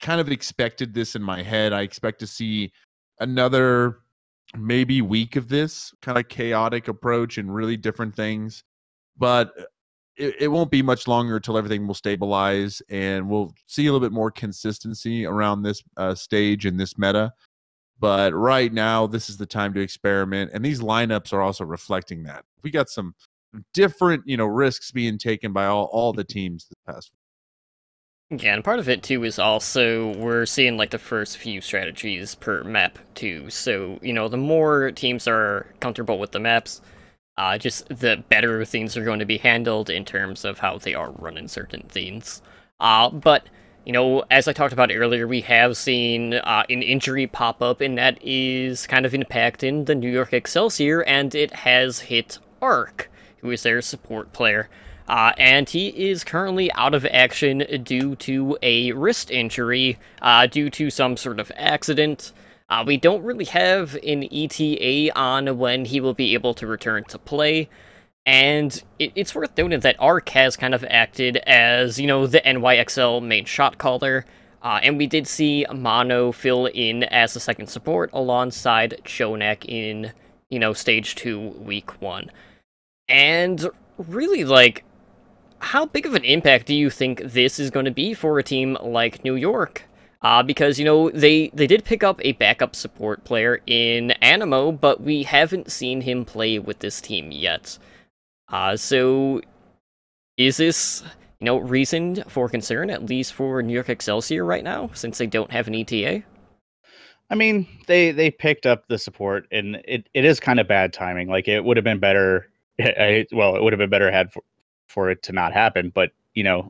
kind of expected this in my head. I expect to see another maybe week of this kind of chaotic approach and really different things. But it won't be much longer until everything will stabilize and we'll see a little bit more consistency around this stage and this meta. But right now, this is the time to experiment. And these lineups are also reflecting that. We got some different, risks being taken by all the teams this past week. Yeah, and part of it, too, is also we're seeing, the first few strategies per map, too. So, the more teams are comfortable with the maps, just the better things are going to be handled in terms of how they are running certain things. But, as I talked about earlier, we have seen an injury pop up, and that is kind of impacting the New York Excelsior, and it has hit Ark, who is their support player. And he is currently out of action due to a wrist injury, due to some sort of accident. We don't really have an ETA on when he will be able to return to play, and it's worth noting that Ark has kind of acted as, the NYXL main shot caller, and we did see Mono fill in as the second support alongside Chonak in, Stage 2, Week 1. And really, how big of an impact do you think this is going to be for a team like New York? Because, they did pick up a backup support player in Animo, but we haven't seen him play with this team yet. So is this, reason for concern, at least for New York Excelsior right now, since they don't have an ETA? I mean, they picked up the support, and it is kind of bad timing. It would have been better. It would have been better had for it to not happen, but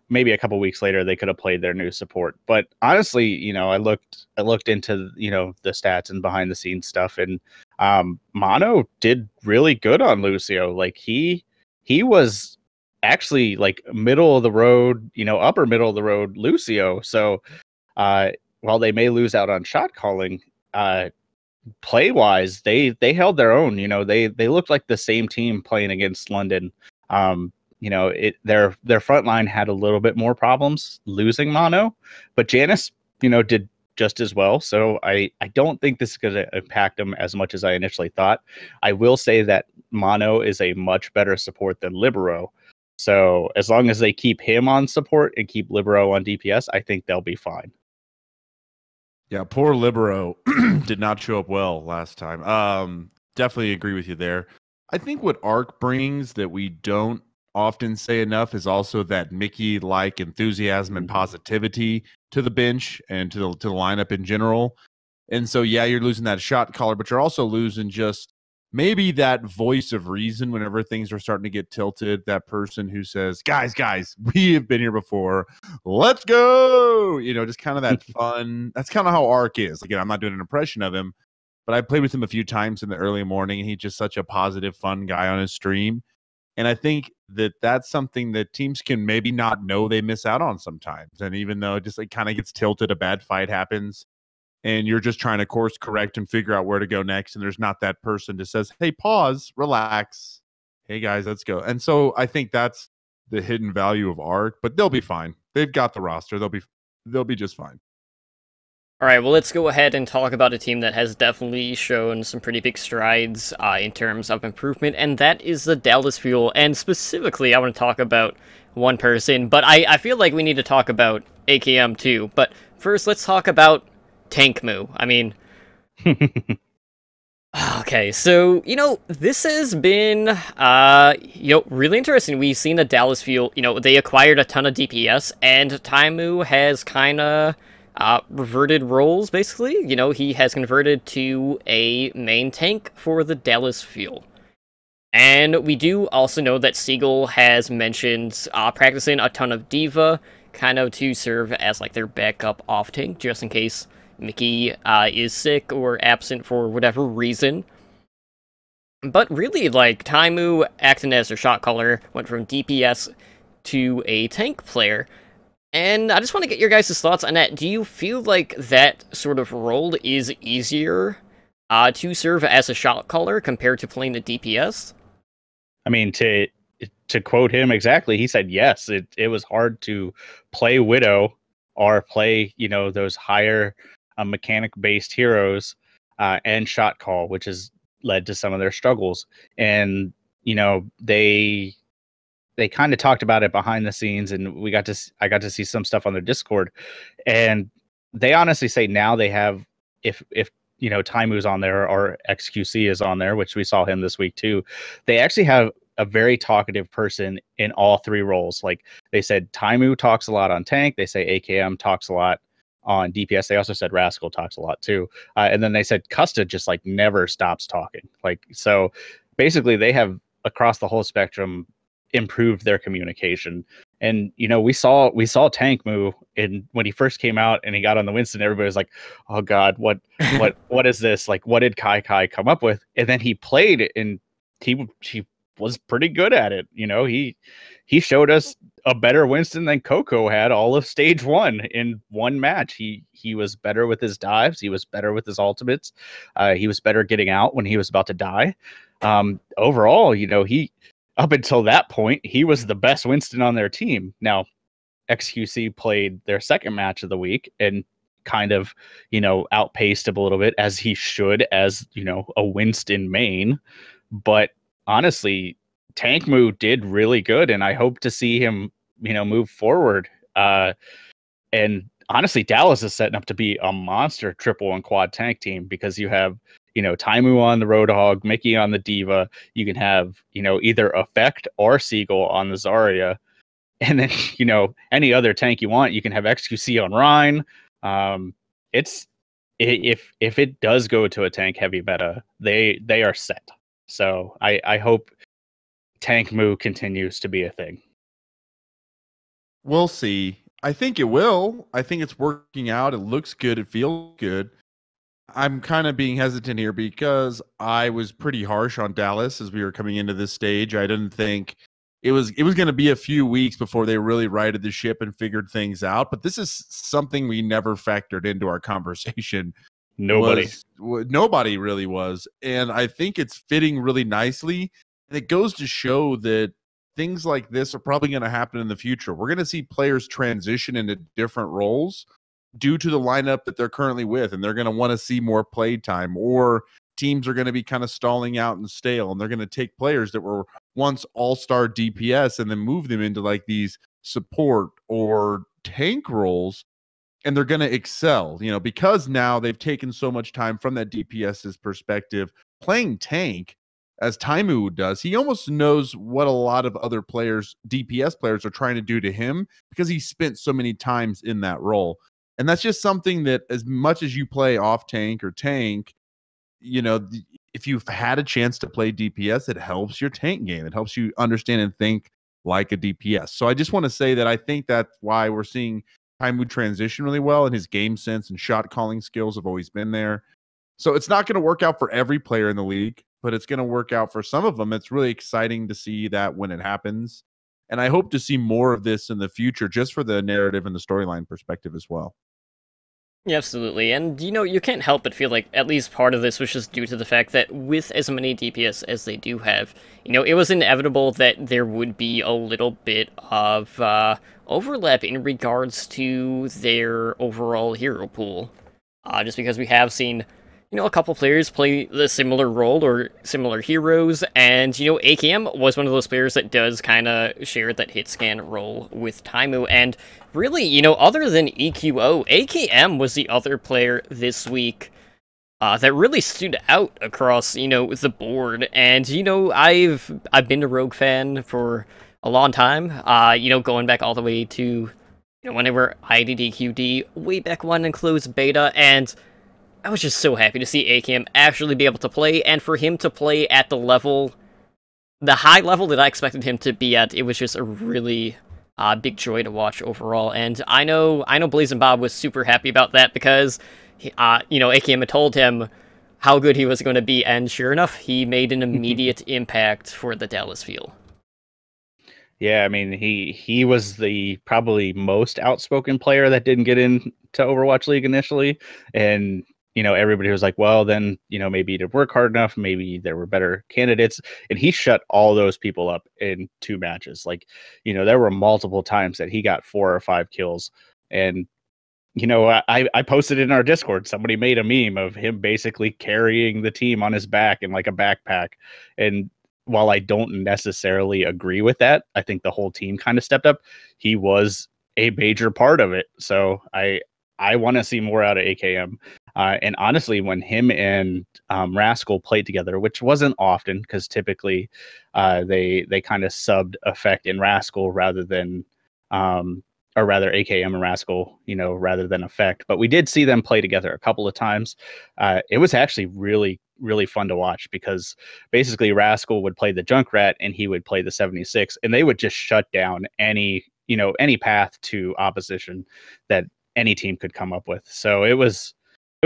maybe a couple weeks later they could have played their new support. But honestly, I looked into the stats and behind the scenes stuff, and Mono did really good on Lucio. Like he was actually like middle of the road, upper middle of the road Lucio. So while they may lose out on shot calling, play wise, they held their own. They looked like the same team playing against London. Their front line had a little bit more problems losing Mono, but Janice, did just as well. So I don't think this is going to impact them as much as I initially thought. I will say that Mono is a much better support than Libero. So as long as they keep him on support and keep Libero on DPS, I think they'll be fine. Yeah, poor Libero did not show up well last time. Definitely agree with you there. I think what Arc brings that we don't often say enough is also that Mickey-like enthusiasm and positivity to the bench and to the lineup in general. And so, yeah, you're losing that shot caller, but you're also losing just maybe that voice of reason whenever things are starting to get tilted. That person who says, guys, we have been here before. Let's go. Just kind of that fun. That's kind of how Arc is. Again, I'm not doing an impression of him, but I played with him a few times in the early morning, and he's just such a positive, fun guy on his stream. And I think that that's something that teams can maybe not know they miss out on sometimes. And even though it just kind of gets tilted, a bad fight happens, and you're just trying to course correct and figure out where to go next, and there's not that person that says, hey, pause, relax. Hey, guys, let's go. And so I think that's the hidden value of Arc, but they'll be fine. They've got the roster. They'll be just fine. All right, well, let's go ahead and talk about a team that has definitely shown some pretty big strides in terms of improvement, and that is the Dallas Fuel. And specifically, I want to talk about one person, but I feel like we need to talk about AKM too. But first, let's talk about Tankmu. I mean, okay, so, this has been, really interesting. We've seen the Dallas Fuel, they acquired a ton of DPS, and Taimu has kind of reverted roles, basically. He has converted to a main tank for the Dallas Fuel. And we do also know that Siegel has mentioned practicing a ton of D.va, kind of to serve as, like, their backup off-tank, just in case Mickey is sick or absent for whatever reason. But really, like, Taimu acting as their shot caller went from DPS to a tank player. And I just want to get your guys' thoughts on that. Do you feel like that sort of role is easier to serve as a shot caller compared to playing the DPS? I mean, to quote him exactly, he said yes. It was hard to play Widow or play, those higher mechanic-based heroes and shot call, which has led to some of their struggles. And, they kind of talked about it behind the scenes, and I got to see some stuff on their Discord, and they honestly say now they have, if Taimu's on there or XQC is on there, which we saw him this week too, they actually have a very talkative person in all three roles. Like they said, Taimu talks a lot on tank. They say AKM talks a lot on DPS. They also said Rascal talks a lot too. And then they said Custa just like never stops talking. Like, so basically they have across the whole spectrum improved their communication. And we saw Tank move in when he first came out and he got on the Winston. Everybody was like, "Oh God, what is this? Like, what did Kai come up with?" And then he played, and he was pretty good at it. He showed us a better Winston than Coco had all of stage 1 in one match. He was better with his dives. He was better with his ultimates. He was better getting out when he was about to die. Overall, he up until that point, he was the best Winston on their team. Now, XQC played their second match of the week and kind of, outpaced him a little bit, as he should, as, a Winston main. But honestly, Tankmu did really good, and I hope to see him, move forward. And honestly, Dallas is setting up to be a monster triple and quad tank team, because you have, Taimu on the Roadhog, Mickey on the D.Va. You can have, either Effect or Siegel on the Zarya. And then, any other tank you want, you can have XQC on Rhine. If it does go to a tank heavy meta, they are set. So I hope Tank Mu continues to be a thing. We'll see. I think it will. I think it's working out. It looks good. It feels good. I'm kind of being hesitant here because I was pretty harsh on Dallas as we were coming into this stage. I didn't think it was going to be a few weeks before they really righted the ship and figured things out. But this is something we never factored into our conversation. Nobody. Nobody really was, and I think it's fitting really nicely. And it goes to show that things like this are probably going to happen in the future. We're going to see players transition into different roles due to the lineup that they're currently with, and they're going to want to see more play time, or teams are going to be kind of stalling out and stale, and they're going to take players that were once all-star DPS and then move them into like these support or tank roles, and they're going to excel, because now they've taken so much time from that DPS's perspective playing tank. As Taimu does, he almost knows what a lot of other players, DPS players, are trying to do to him because he spent so many times in that role. And that's just something that, as much as you play off tank or tank, if you've had a chance to play DPS, it helps your tank game. It helps you understand and think like a DPS. So I just want to say that I think that's why we're seeing Taimu transition really well, and his game sense and shot calling skills have always been there. So it's not going to work out for every player in the league, but it's going to work out for some of them. It's really exciting to see that when it happens. And I hope to see more of this in the future, just for the narrative and the storyline perspective as well. Yeah, absolutely. And, you can't help but feel like at least part of this was just due to the fact that with as many DPS as they do have, it was inevitable that there would be a little bit of overlap in regards to their overall hero pool. Just because we have seen, a couple players play the similar role or similar heroes, and, AKM was one of those players that does kind of share that hit scan role with Taimu, and really, other than EQO, AKM was the other player this week that really stood out across, the board, and, I've been a Rogue fan for a long time, going back all the way to, whenever I did EQD, way back when in closed beta, and I was just so happy to see AKM actually be able to play, and for him to play at the high level that I expected him to be at. It was just a really big joy to watch overall, and I know Blazing Bob was super happy about that because, AKM had told him how good he was going to be, and sure enough, he made an immediate impact for the Dallas Fuel. Yeah, I mean, he was the probably most outspoken player that didn't get into Overwatch League initially, and everybody was like, well, then, maybe he didn't work hard enough. Maybe there were better candidates. And he shut all those people up in 2 matches. Like, there were multiple times that he got 4 or 5 kills. And, I posted in our Discord, somebody made a meme of him basically carrying the team on his back in like a backpack. And while I don't necessarily agree with that, I think the whole team kind of stepped up. He was a major part of it. So I want to see more out of AKM. And honestly, when him and Rascal played together, which wasn't often because typically they kind of subbed Effect and Rascal rather than, or rather AKM and Rascal, rather than Effect. But we did see them play together a couple of times. It was actually really, really fun to watch because basically Rascal would play the Junkrat and he would play the 76, and they would just shut down any path to opposition that any team could come up with. So it was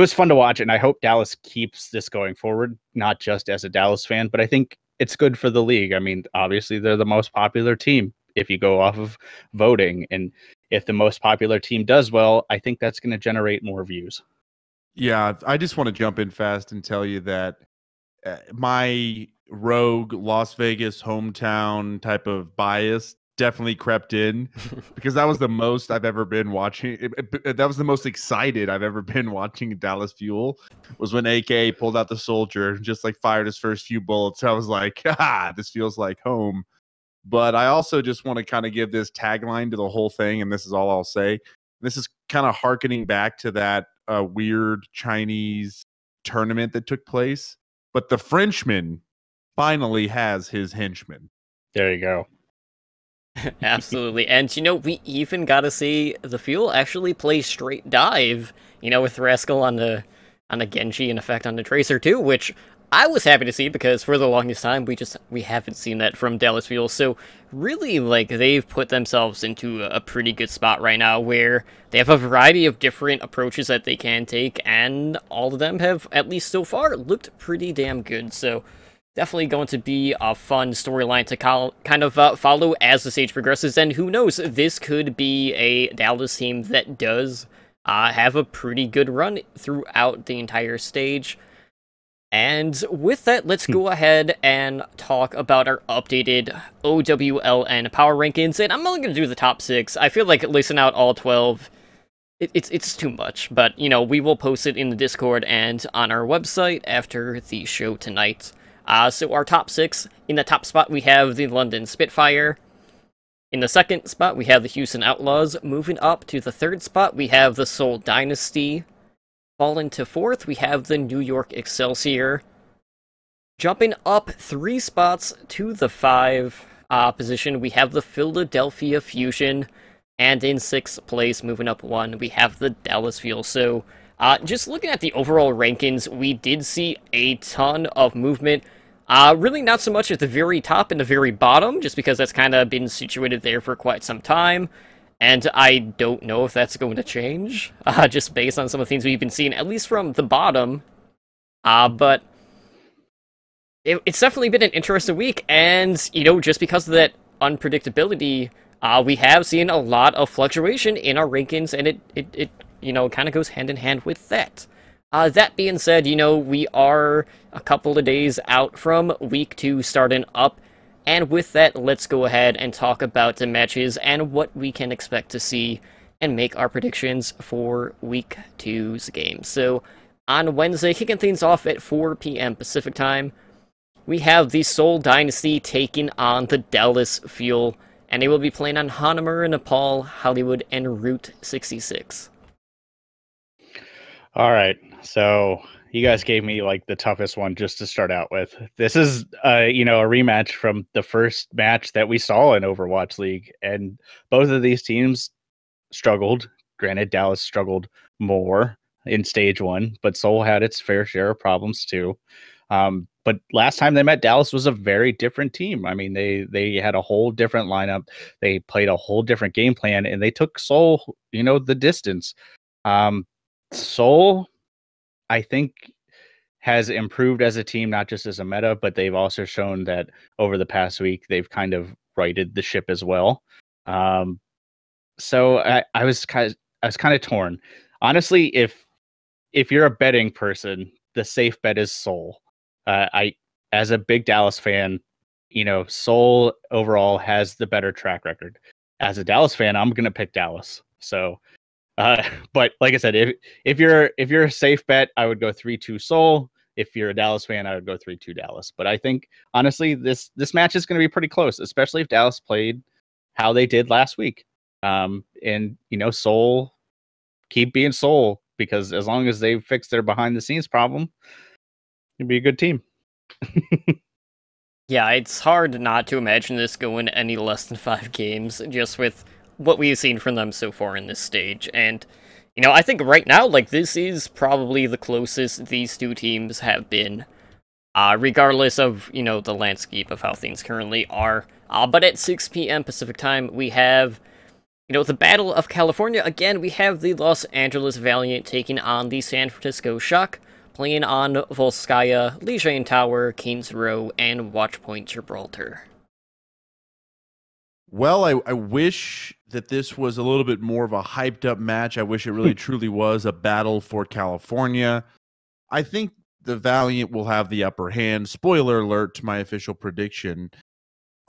fun to watch, and I hope Dallas keeps this going forward, not just as a Dallas fan, but I think it's good for the league. I mean, obviously they're the most popular team if you go off of voting, and if the most popular team does well, I think that's going to generate more views. Yeah, I just want to jump in fast and tell you that my Rogue Las Vegas hometown type of bias definitely crept in because that was the most I've ever been watching. That was the most excited I've ever been watching Dallas Fuel, was when AK pulled out the soldier and just like fired his first few bullets. I was like, this feels like home. But I also just want to kind of give this tagline to the whole thing, and this is all I'll say. This is kind of hearkening back to that weird Chinese tournament that took place. But the Frenchman finally has his henchman. There you go. Absolutely. And, we even got to see the Fuel actually play straight dive, with Rascal on the Genji and Effect on the Tracer too, which I was happy to see because for the longest time we haven't seen that from Dallas Fuel. So really, like, they've put themselves into a pretty good spot right now where they have a variety of different approaches that they can take, and all of them have, at least so far, looked pretty damn good. So definitely going to be a fun storyline to kind of follow as the stage progresses. And who knows, this could be a Dallas team that does have a pretty good run throughout the entire stage. And with that, let's go ahead and talk about our updated OWLN power rankings. And I'm only going to do the top 6. I feel like listing out all 12, it's too much. But, you know, we will post it in the Discord and on our website after the show tonight. So our top 6, in the top spot we have the London Spitfire. In the second spot we have the Houston Outlaws. Moving up to the third spot we have the Seoul Dynasty. Falling to 4th, we have the New York Excelsior. Jumping up 3 spots to the 5 position, we have the Philadelphia Fusion. And in 6th place, moving up 1, we have the Dallas Fuel. So, just looking at the overall rankings, we did see a ton of movement. Really not so much at the very top and the very bottom, just because that's kind of been situated there for quite some time. And I don't know if that's going to change, just based on some of the things we've been seeing, at least from the bottom. But it's definitely been an interesting week, and, you know, just because of that unpredictability, we have seen a lot of fluctuation in our rankings, and it you know, kind of goes hand in hand with that. That being said, you know, we are a couple of days out from week 2 starting up. And with that, let's go ahead and talk about the matches and what we can expect to see and make our predictions for Week 2's game. So, on Wednesday, kicking things off at 4 p.m. Pacific Time, we have the Seoul Dynasty taking on the Dallas Fuel, and they will be playing on Hanamura, Nepal, Hollywood, and Route 66. All right, so you guys gave me like the toughest one just to start out with. This is, you know, a rematch from the first match that we saw in Overwatch League, and both of these teams struggled. Granted, Dallas struggled more in stage 1, but Seoul had its fair share of problems too. But last time they met, Dallas was a very different team. I mean, they had a whole different lineup. They played a whole different game plan, and they took Seoul, you know, the distance. Seoul, I think, has improved as a team, not just as a meta, but they've also shown that over the past week, they've kind of righted the ship as well. So I was kind of torn. Honestly, if you're a betting person, the safe bet is Seoul. As a big Dallas fan, you know, Seoul overall has the better track record. As a Dallas fan, I'm going to pick Dallas. So, but like I said, if you're a safe bet, I would go 3-2 Seoul. If you're a Dallas fan, I would go 3-2 Dallas. But I think honestly, this match is going to be pretty close, especially if Dallas played how they did last week. And you know, Seoul keep being Seoul, because as long as they fix their behind the scenes problem, it'd be a good team. Yeah, it's hard not to imagine this going any less than 5 games, just with what we've seen from them so far in this stage. And, you know, I think right now, like, this is probably the closest these two teams have been, regardless of, you know, the landscape of how things currently are. But at 6 p.m. Pacific Time, we have, you know, the Battle of California. Again, we have the Los Angeles Valiant taking on the San Francisco Shock, playing on Volskaya, Legion Tower, Kings Row, and Watchpoint Gibraltar. Well, I wish that this was a little bit more of a hyped up match. I wish it really truly was a battle for California. I think the Valiant will have the upper hand. Spoiler alert to my official prediction.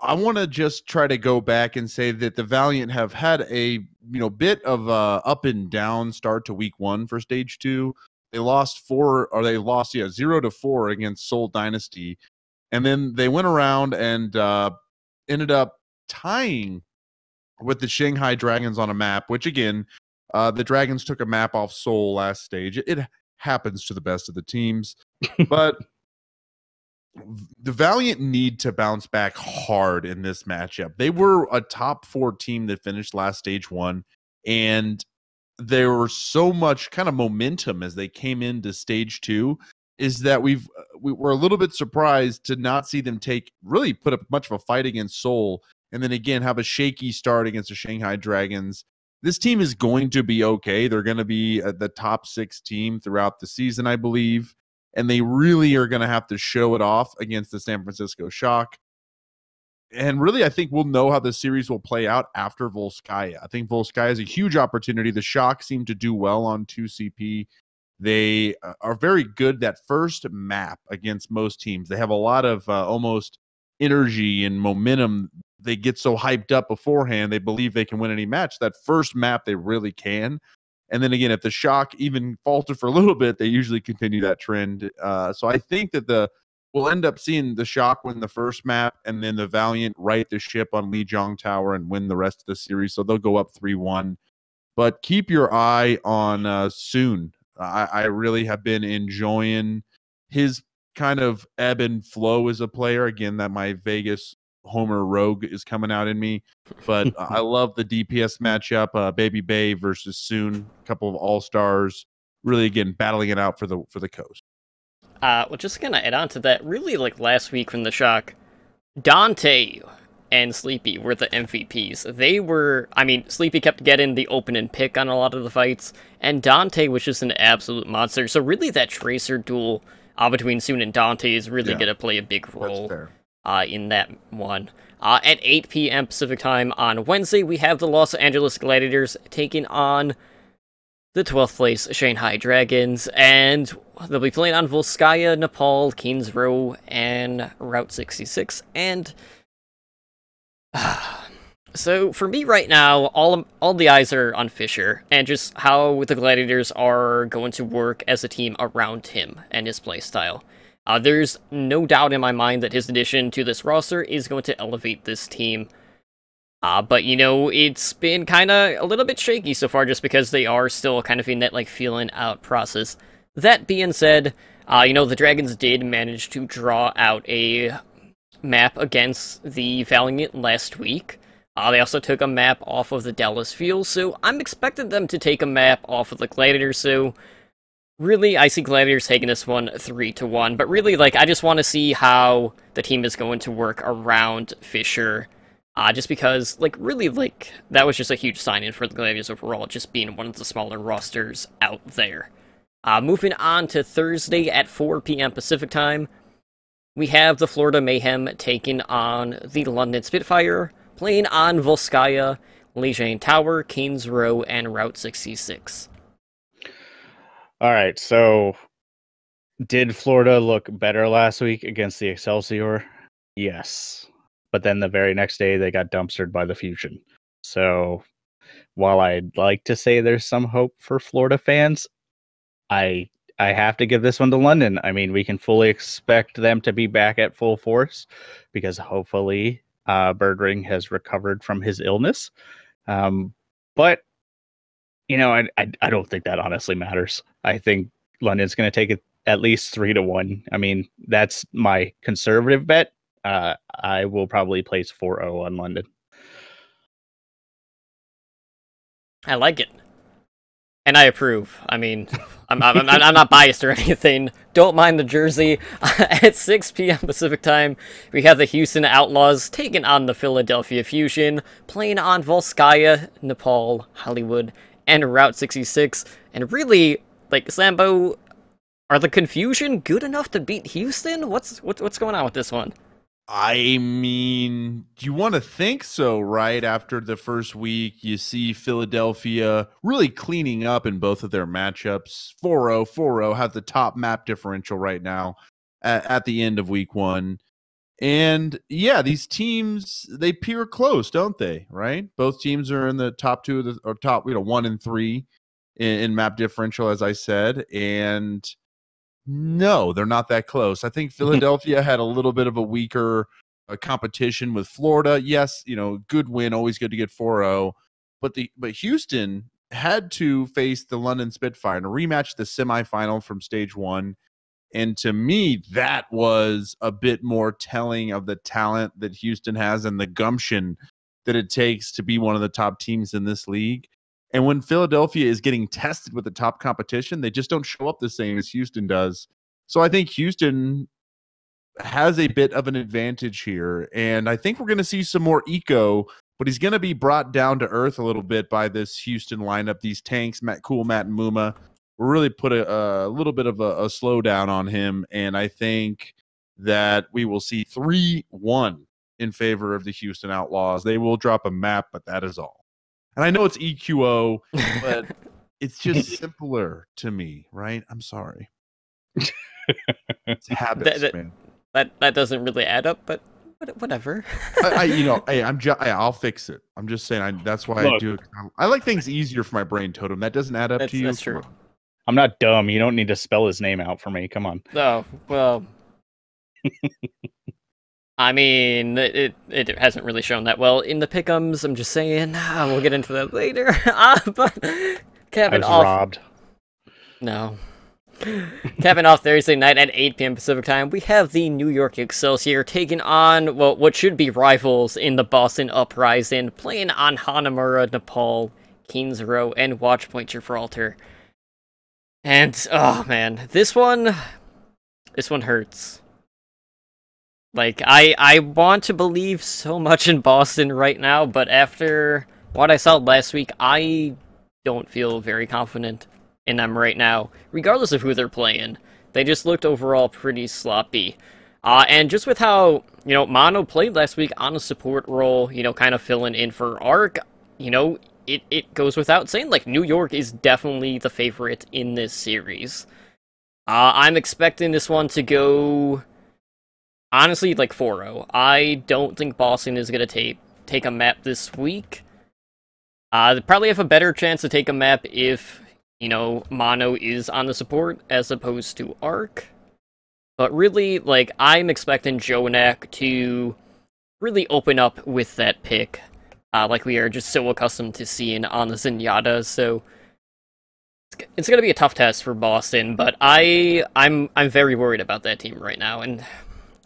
I want to just try to go back and say that the Valiant have had a bit of a up and down start to week 1 for stage 2. They lost 0-4 against Seoul Dynasty, and then they went around and ended up tying with the Shanghai Dragons on a map, which again, the Dragons took a map off Seoul last stage. It happens to the best of the teams, but the Valiant need to bounce back hard in this matchup. They were a top 4 team that finished last stage 1, and there was so much kind of momentum as they came into stage 2, is that we're a little bit surprised to not see them really put up much of a fight against Seoul, and then again have a shaky start against the Shanghai Dragons. This team is going to be okay. They're going to be the top 6 team throughout the season, I believe, and they really are going to have to show it off against the San Francisco Shock. And really, I think we'll know how the series will play out after Volskaya. I think Volskaya is a huge opportunity. The Shock seem to do well on 2CP. They are very good that first map against most teams. They have a lot of almost energy and momentum. They get so hyped up beforehand, they believe they can win any match. That first map, they really can. And then again, if the Shock even falter for a little bit, they usually continue that trend. So I think that we'll end up seeing the Shock win the first map, and then the Valiant right the ship on Lijiang Tower and win the rest of the series. So they'll go up 3-1. But keep your eye on Soon. I really have been enjoying his kind of ebb and flow as a player. Again, that my Vegas Homer Rogue is coming out in me. But I love the DPS matchup, Baby Bay versus Soon, a couple of all-stars, really, again, battling it out for the coast. Well, just gonna add on to that, really, like, last week from the Shock, Dante and Sleepy were the MVPs. They were, I mean, Sleepy kept getting the open and pick on a lot of the fights, and Dante was just an absolute monster. So really that Tracer duel between Soon and Dante is really going to play a big role in that one. At 8 p.m. Pacific time on Wednesday, we have the Los Angeles Gladiators taking on the 12th place Shanghai Dragons, and they'll be playing on Volskaya, Nepal, Kings Row, and Route 66, and so for me right now, all the eyes are on Fisher and just how the Gladiators are going to work as a team around him and his playstyle. There's no doubt in my mind that his addition to this roster is going to elevate this team. But you know, it's been kind of a little bit shaky so far just because they are still kind of in that like feeling out process. That being said, you know, the Dragons did manage to draw out a map against the Valiant last week. They also took a map off of the Dallas Field, so I'm expecting them to take a map off of the Gladiators, so really, I see Gladiators taking this one 3-1, but really, like, I just want to see how the team is going to work around Fisher, just because, like, really, like, that was just a huge sign-in for the Gladiators overall, just being one of the smaller rosters out there. Moving on to Thursday at 4 p.m. Pacific time, we have the Florida Mayhem taking on the London Spitfire, playing on Volskaya, Lijiang Tower, Kings Row, and Route 66. All right, so did Florida look better last week against the Excelsior? Yes. But then the very next day, they got dumpstered by the Fusion. So while I'd like to say there's some hope for Florida fans, I have to give this one to London. I mean, we can fully expect them to be back at full force because hopefully Birdring has recovered from his illness. But, you know, I don't think that honestly matters. I think London's going to take it at least 3-1. I mean, that's my conservative bet. I will probably place 4-0 on London. I like it. And I approve. I mean, I'm not biased or anything. Don't mind the jersey. At 6 p.m. Pacific time, we have the Houston Outlaws taking on the Philadelphia Fusion, playing on Volskaya, Nepal, Hollywood, and Route 66. And really, like, Sambo, are the Confusion good enough to beat Houston? What's going on with this one? I mean, you want to think so, right? After the first week, you see Philadelphia really cleaning up in both of their matchups. 4-0, 4-0 have the top map differential right now at the end of week one. And yeah, these teams, they peer close, don't they? Right? Both teams are in the top two of the, or top, 1 and 3 in map differential, as I said. And no, they're not that close. I think Philadelphia had a little bit of a weaker competition with Florida. Yes, good win, always good to get 4-0. But Houston had to face the London Spitfire in a rematch, the semifinal from stage 1. And to me, that was a bit more telling of the talent that Houston has and the gumption that it takes to be one of the top teams in this league. And when Philadelphia is getting tested with the top competition, they just don't show up the same as Houston does. So I think Houston has a bit of an advantage here, and I think we're going to see some more eco, but he's going to be brought down to earth a little bit by this Houston lineup. These tanks, Matt, and Muma, will really put a little bit of a slowdown on him, and I think that we will see 3-1 in favor of the Houston Outlaws. They will drop a map, but that is all. And I know it's EQO, but it's just simpler to me, right? I'm sorry. It's habits, man. That doesn't really add up, but whatever. I'll fix it. I'm just saying. That's why I do it. I like things easier for my brain, Totem. That doesn't add up to you. That's true. I'm not dumb. You don't need to spell his name out for me. Come on. Oh, well. I mean, it hasn't really shown that well in the pick'ems. I'm just saying. We'll get into that later. But Kevin I was robbed. No. Capping off Thursday night at 8 p.m. Pacific Time, we have the New York Excelsior taking on, well, what should be rivals in the Boston Uprising, playing on Hanamura, Nepal, Kings Row, and Watchpoint Gibraltar. And, oh man, this one hurts. Like, I want to believe so much in Boston right now, but after what I saw last week, I don't feel very confident in them right now, regardless of who they're playing. They just looked overall pretty sloppy. And just with how, Mono played last week on a support role, kind of filling in for Arc, it goes without saying, like, New York is definitely the favorite in this series. I'm expecting this one to go, honestly, like 4-0. I don't think Boston is going to take a map this week. They probably have a better chance to take a map if Mono is on the support as opposed to Arc. But really, like, I'm expecting Jonak to really open up with that pick, like we are just so accustomed to seeing on the Zenyatta. So it's going to be a tough test for Boston, but I'm very worried about that team right now, and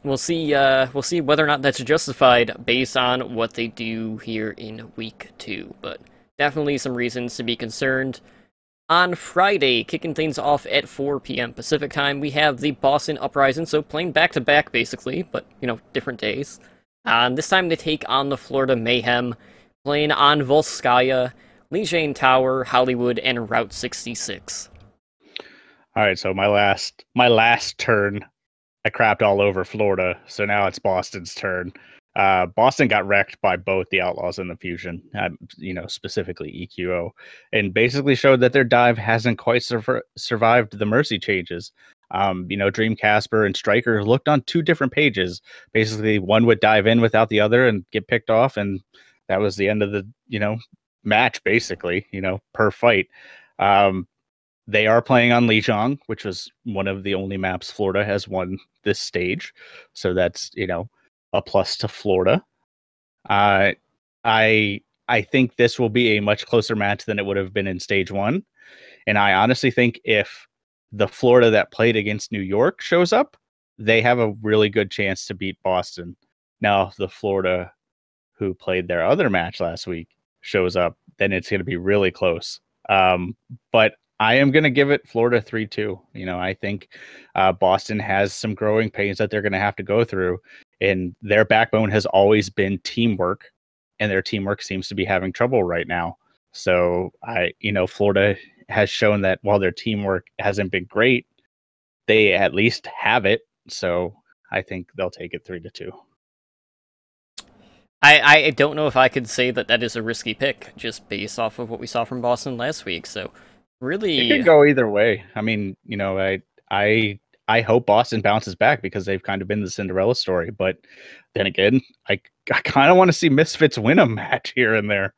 we'll see whether or not that's justified based on what they do here in week 2. But definitely some reasons to be concerned. On Friday, kicking things off at 4 p.m. Pacific Time, we have the Boston Uprising, so playing back-to-back, basically, but, different days. This time they take on the Florida Mayhem, playing on Volskaya, Lejeune Tower, Hollywood, and Route 66. Alright, so my last turn, I crapped all over Florida, so now it's Boston's turn. Boston got wrecked by both the Outlaws and the Fusion, specifically EQO, and basically showed that their dive hasn't quite survived the Mercy changes. Dream Casper and Striker looked on 2 different pages. Basically, one would dive in without the other and get picked off, and that was the end of the, match, basically, per fight. They are playing on Lijiang, which was one of the only maps Florida has won this stage. So that's, a plus to Florida. I think this will be a much closer match than it would have been in stage 1. And I honestly think if the Florida that played against New York shows up, they have a really good chance to beat Boston. Now, if the Florida who played their other match last week shows up, then it's going to be really close. But I am going to give it Florida 3-2. I think Boston has some growing pains that they're going to have to go through. And their backbone has always been teamwork. And their teamwork seems to be having trouble right now. So, Florida has shown that while their teamwork hasn't been great, they at least have it. So, I think they'll take it 3-2. I don't know if I could say that is a risky pick, just based off of what we saw from Boston last week. So, really, it could go either way. I mean, I hope Boston bounces back because they've kind of been the Cinderella story. But then again, I kind of want to see Misfits win a match here and there.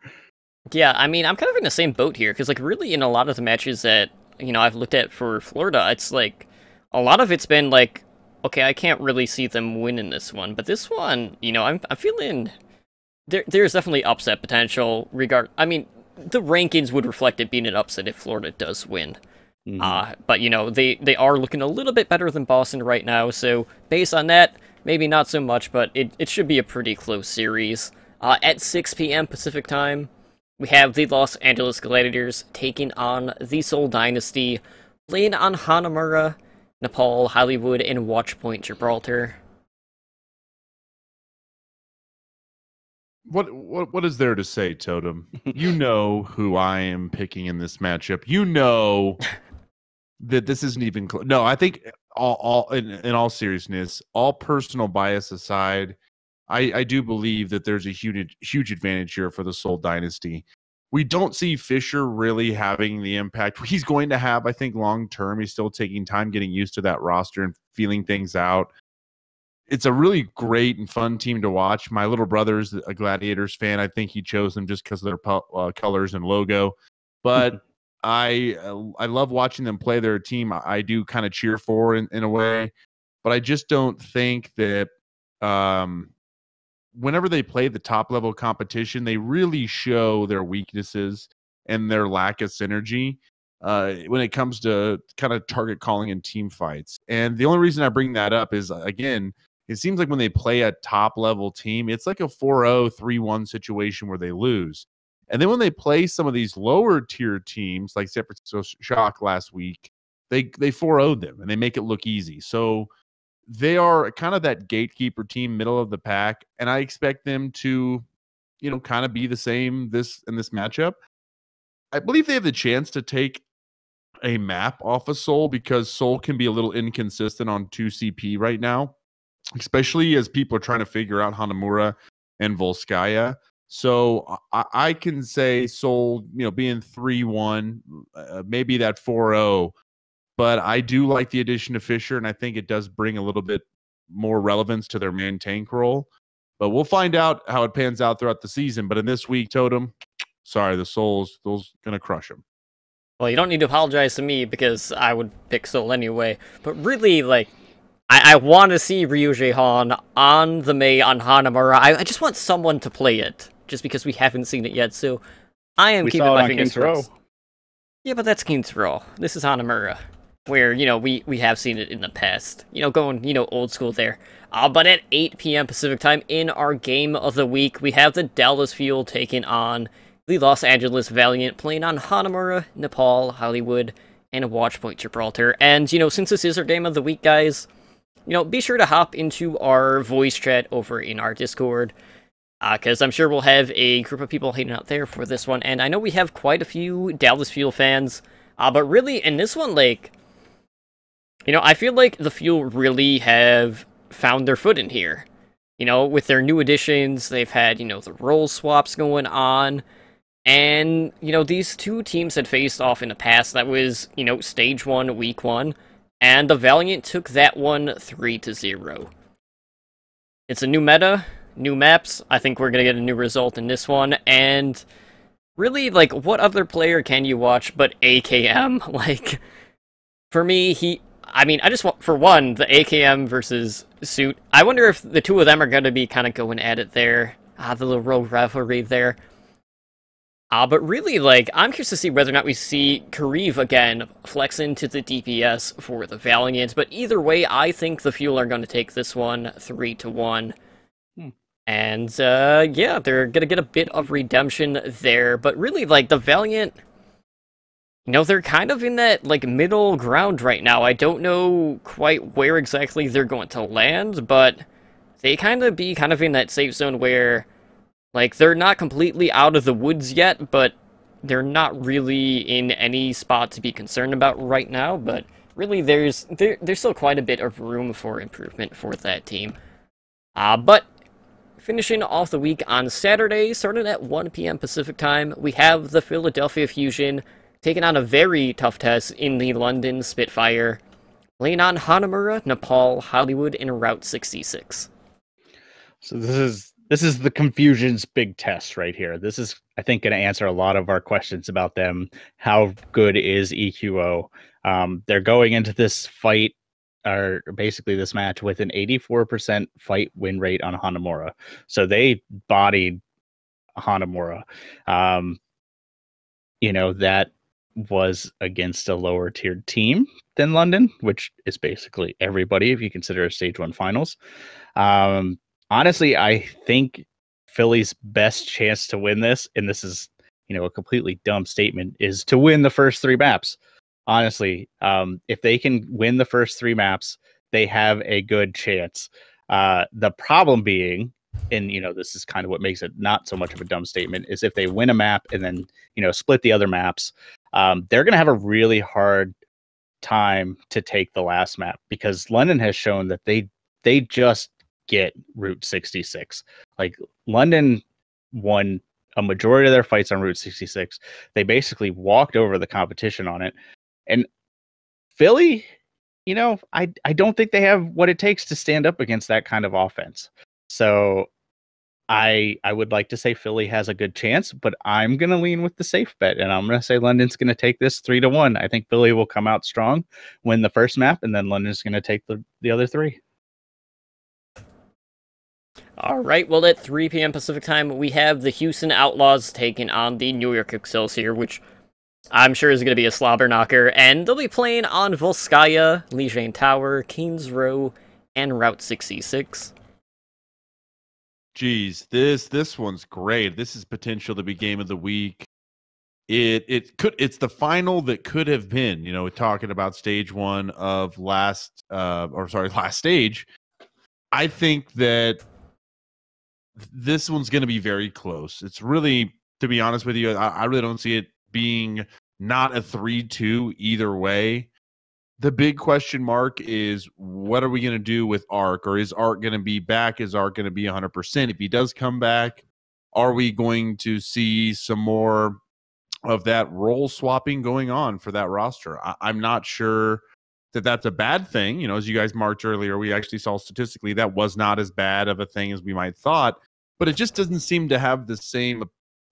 Yeah, I mean, I'm kind of in the same boat here because, like, really, in a lot of the matches that I've looked at for Florida, it's like a lot of it's been like, okay, I can't really see them winning this one, but this one, I'm feeling there's definitely upset potential. I mean, the rankings would reflect it being an upset if Florida does win. Mm-hmm. But, they are looking a little bit better than Boston right now, so based on that, maybe not so much, but it should be a pretty close series. At 6 p.m. Pacific Time, we have the Los Angeles Gladiators taking on the Seoul Dynasty, playing on Hanamura, Nepal, Hollywood, and Watchpoint Gibraltar. What is there to say, Totem? You know who I am picking in this matchup. You know that this isn't even close. No, I think all in all seriousness, all personal bias aside, I do believe that there's a huge advantage here for the Seoul Dynasty. We don't see Fisher really having the impact he's going to have, I think, long term. He's still taking time getting used to that roster and feeling things out. It's a really great and fun team to watch. My little brother's a Gladiators fan. I think he chose them just because of their colors and logo. But I love watching them play. Their team I do kind of cheer for in a way. But I just don't think that whenever they play the top level competition, they really show their weaknesses and their lack of synergy when it comes to kind of target calling and team fights. And the only reason I bring that up is, again, it seems like when they play a top level team, it's like a 4-0, 3-1 situation where they lose. And then when they play some of these lower tier teams like San Francisco Shock last week, they 4-0'd them and they make it look easy. So they are kind of that gatekeeper team, middle of the pack, and I expect them to, kind of be the same in this matchup. I believe they have the chance to take a map off of Seoul because Seoul can be a little inconsistent on 2CP right now, especially as people are trying to figure out Hanamura and Volskaya. So I can say Seoul, being 3-1, maybe that 4-0. But I do like the addition of Fisher, and I think it does bring a little bit more relevance to their main tank role. But we'll find out how it pans out throughout the season. But in this week, Totem, sorry, the Soul's going to crush them. Well, you don't need to apologize to me because I would pick Seoul anyway. But really, I want to see Ryuji Han on the Mei on Hanamura. I just want someone to play it, just because we haven't seen it yet. So I am keeping my fingers crossed. Yeah, but that's King's Row. This is Hanamura, where, we have seen it in the past. Going, old school there. But at 8 p.m. Pacific time, in our game of the week, we have the Dallas Fuel taking on the Los Angeles Valiant, playing on Hanamura, Nepal, Hollywood, and Watchpoint Gibraltar. And, since this is our game of the week, guys, be sure to hop into our voice chat over in our Discord, because I'm sure we'll have a group of people hanging out there for this one. And I know we have quite a few Dallas Fuel fans, but really, in this one, I feel like the Fuel really have found their foot in here. With their new additions, they've had, the role swaps going on. And, these two teams had faced off in the past. That was, Stage 1, Week 1. And the Valiant took that one 3-0. It's a new meta, new maps. I think we're going to get a new result in this one. And really, what other player can you watch but AKM? For me, I just want, for one, the AKM versus Suit. I wonder if the two of them are going to be kind of going at it there. The little rogue rivalry there. But really, I'm curious to see whether or not we see Kariv again flex into the DPS for the Valiant. But either way, I think the Fuel are going to take this one 3-1. And, yeah, they're going to get a bit of redemption there. But really, the Valiant, they're kind of in that, middle ground right now. I don't know quite where exactly they're going to land, but they kind of in that safe zone where, they're not completely out of the woods yet, but they're not really in any spot to be concerned about right now. But really, there's still quite a bit of room for improvement for that team. But finishing off the week on Saturday, starting at 1 p.m. Pacific time, we have the Philadelphia Fusion taking on a very tough test in the London Spitfire, playing on Hanamura, Nepal, Hollywood, and Route 66. So this is the Confusion's big test right here. This is, I think, going to answer a lot of our questions about them. How good is EQO? They're going into this fight, or basically this match, with an 84% fight win rate on Hanamura. So they bodied Hanamura. That was against a lower tiered team than London, which is basically everybody if you consider a Stage 1 finals. Honestly, I think Philly's best chance to win this, and this is, a completely dumb statement, is to win the first 3 maps. honestly, if they can win the first 3 maps, they have a good chance. The problem being, and this is kind of what makes it not so much of a dumb statement, is if they win a map and then split the other maps, they're going to have a really hard time to take the last map, because London has shown that they just get Route 66. Like, London won a majority of their fights on Route 66. They basically walked over the competition on it. And Philly, I don't think they have what it takes to stand up against that kind of offense. So I would like to say Philly has a good chance, but I'm going to lean with the safe bet, and I'm going to say London's going to take this 3-1. I think Philly will come out strong, win the first map, and then London's going to take the other 3. All right, well, at 3 p.m. Pacific time, we have the Houston Outlaws taking on the New York Excelsior, which I'm sure is going to be a slobber knocker, and they'll be playing on Volskaya, Lejeune Tower, Kings Row, and Route 66. Geez, this one's great. This is potential to be game of the week. It's the final that could have been. Talking about stage 1 of last stage. I think that this one's going to be very close. It's really, to be honest with you, I really don't see it being not a 3-2 either way. The big question mark is, what are we going to do with Ark? Or is Ark going to be back? Is Ark going to be 100%? If he does come back, are we going to see some more of that role swapping going on for that roster? I'm not sure that that's a bad thing. As you guys marked earlier, we actually saw statistically that was not as bad of a thing as we might thought, but it just doesn't seem to have the same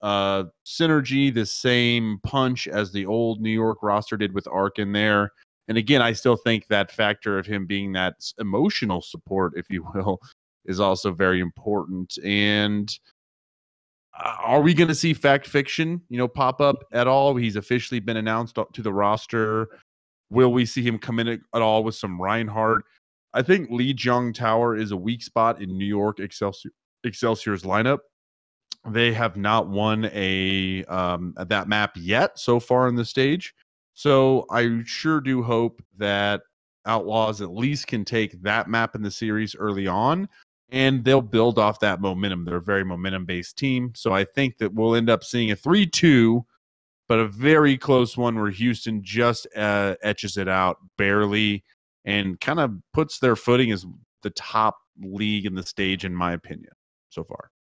synergy, the same punch as the old New York roster did with Ark in there. And again, I still think that factor of him being that emotional support, if you will, is also very important. And are we going to see Fact Fiction, pop up at all? He's officially been announced to the roster. Will we see him come in at all with some Reinhardt? I think Lejeune Tower is a weak spot in New York Excelsior's lineup. They have not won that map yet so far in the stage. So I sure do hope that Outlaws at least can take that map in the series early on, and they'll build off that momentum. They're a very momentum-based team. So I think that we'll end up seeing a 3-2, but a very close one where Houston just etches it out barely and kind of puts their footing as the top league in the stage, in my opinion, so far.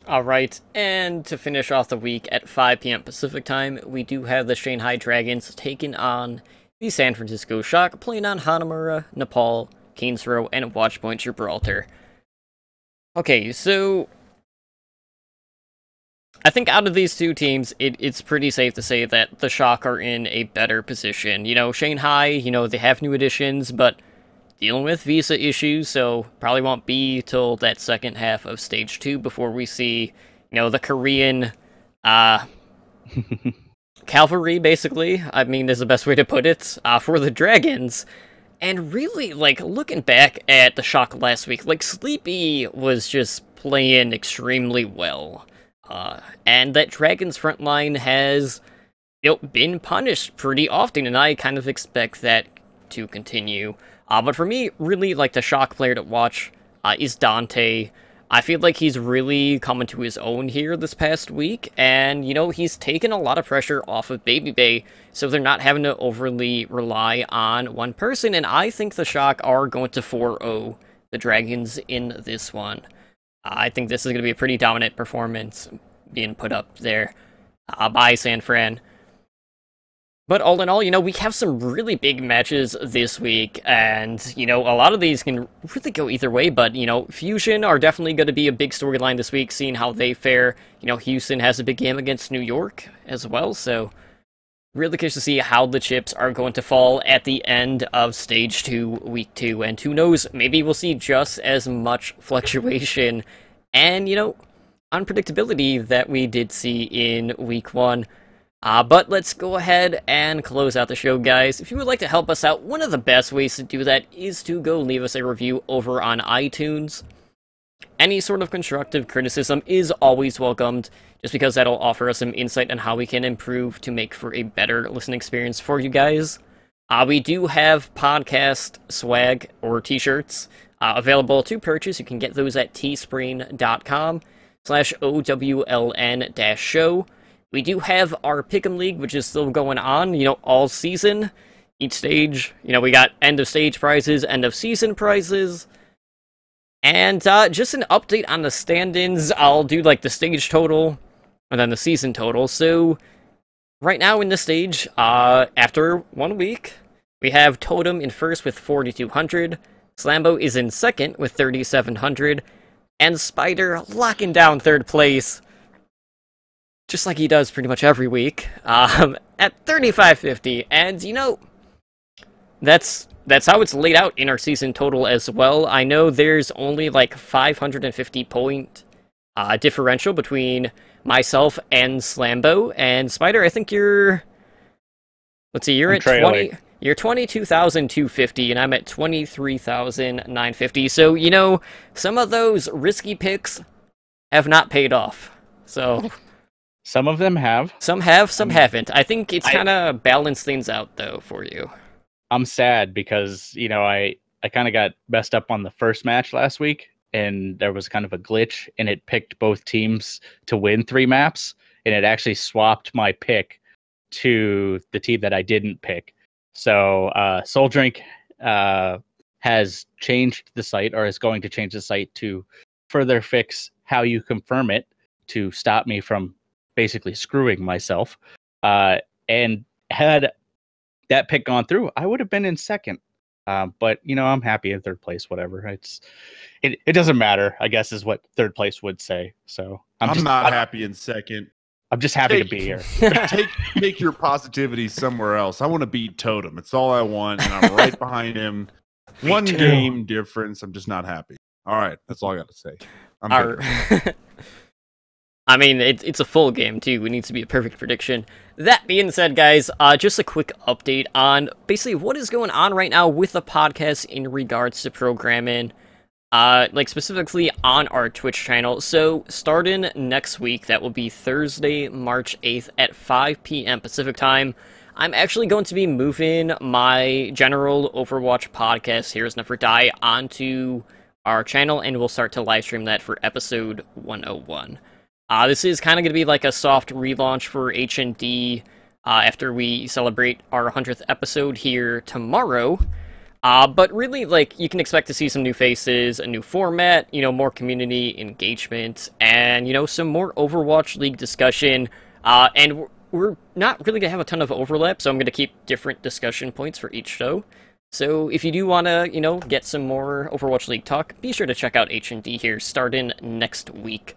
All right, and to finish off the week at 5 p.m. Pacific time, we do have the Shanghai Dragons taking on the San Francisco Shock, playing on Hanamura, Nepal, Kings Row, and Watchpoint Gibraltar. Okay, so I think out of these two teams, it's pretty safe to say that the Shock are in a better position. Shanghai, they have new additions, but dealing with visa issues, so probably won't be till that second half of Stage 2 before we see, the Korean cavalry, basically. I mean, is the best way to put it, for the Dragons. And really, looking back at the Shock last week, Sleepy was just playing extremely well. And that Dragons front line has, been punished pretty often, and I kind of expect that to continue. But for me, really, the Shock player to watch is Dante. I feel like he's really coming to his own here this past week, and, he's taken a lot of pressure off of Baby Bay, so they're not having to overly rely on one person, and I think the Shock are going to 4-0 the Dragons in this one. I think this is going to be a pretty dominant performance being put up there by San Fran. But all in all, we have some really big matches this week, and, a lot of these can really go either way, but, Fusion are definitely going to be a big storyline this week, seeing how they fare. Houston has a big game against New York as well, so really curious to see how the chips are going to fall at the end of Stage 2, Week 2, and who knows, maybe we'll see just as much fluctuation and, unpredictability that we did see in Week 1. But let's go ahead and close out the show, guys. If you would like to help us out, one of the best ways to do that is to go leave us a review over on iTunes. Any sort of constructive criticism is always welcomed, just because that'll offer us some insight on how we can improve to make for a better listening experience for you guys. We do have podcast swag or t-shirts available to purchase. You can get those at teespring.com/OWLN-show. We do have our Pick'em League, which is still going on, all season. Each stage, we got end of stage prizes, end of season prizes. And just an update on the stand-ins. I'll do like the stage total and then the season total. So right now in the stage, after 1 week, we have Totem in first with 4,200. Slambo is in second with 3,700. And Spider locking down third place, just like he does pretty much every week, at 3,550. And, that's how it's laid out in our season total as well. I know there's only like 550 point differential between myself and Slambo. And Spider, I think you're... Let's see, you're at 20... You're 22,250, and I'm at 23,950. So, some of those risky picks have not paid off. So... Some of them have. Some have, some haven't. I think it's kind of balanced things out, though, for you. I'm sad because, I kind of got messed up on the first match last week, and there was kind of a glitch, and it picked both teams to win 3 maps, and it actually swapped my pick to the team that I didn't pick. So Soul Drink has changed the site, or is going to change the site to further fix how you confirm it to stop me from basically screwing myself. And had that pick gone through, I would have been in second. But I'm happy in third place. Whatever. It doesn't matter, I guess, is what third place would say. So I'm not happy in second. I'm just happy to be here. Take your positivity somewhere else. I want to beat Totem. It's all I want, and I'm right behind him. One game difference. I'm just not happy. All right, that's all I got to say. I mean, it's a full game, too. It needs to be a perfect prediction. That being said, guys, just a quick update on basically what is going on right now with the podcast in regards to programming, like specifically on our Twitch channel. So, starting next week, that will be Thursday, March 8th at 5 p.m. Pacific time, I'm actually going to be moving my general Overwatch podcast, Heroes Never Die, onto our channel, and we'll start to live stream that for episode 101. This is kind of going to be like a soft relaunch for H&D after we celebrate our 100th episode here tomorrow. But really, you can expect to see some new faces, a new format, more community engagement, and, some more Overwatch League discussion. And we're not really going to have a ton of overlap, so I'm going to keep different discussion points for each show. So if you do want to, get some more Overwatch League talk, be sure to check out H&D here starting next week.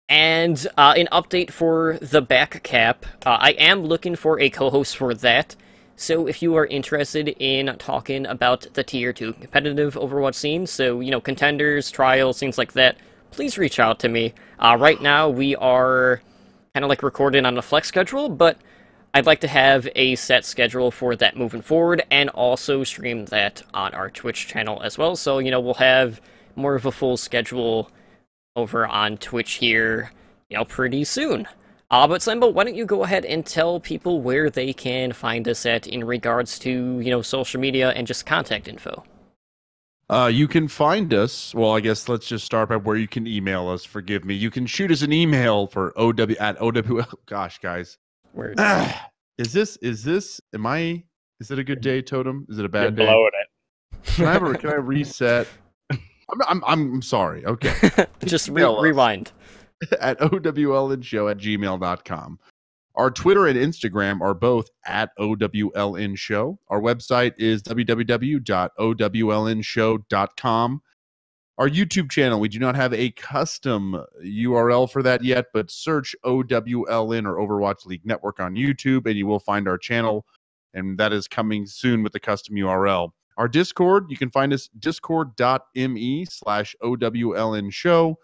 And an update for the back cap. I am looking for a co-host for that. So if you are interested in talking about the Tier 2 competitive Overwatch scene, so, contenders, trials, things like that, please reach out to me. Right now, we are kind of recording on a flex schedule, but I'd like to have a set schedule for that moving forward, and also stream that on our Twitch channel as well. So, we'll have more of a full schedule over on Twitch here, pretty soon. But Slambo, why don't you go ahead and tell people where they can find us at in regards to, social media and just contact info. You can find us, well, I guess let's just start by where you can email us. Forgive me. You can shoot us an email for OWL. Gosh, guys. Weird. Is it a good day, Totem? Is it a bad day? You're blowing it. Can I reset? I'm sorry. Okay. Just rewind. At owlnshow@gmail.com. Our Twitter and Instagram are both at owlnshow. Our website is www.owlnshow.com. Our YouTube channel, we do not have a custom URL for that yet, but search OWLN or Overwatch League Network on YouTube, and you will find our channel, and that is coming soon with the custom URL. Our Discord, you can find us discord.me/OWLN show.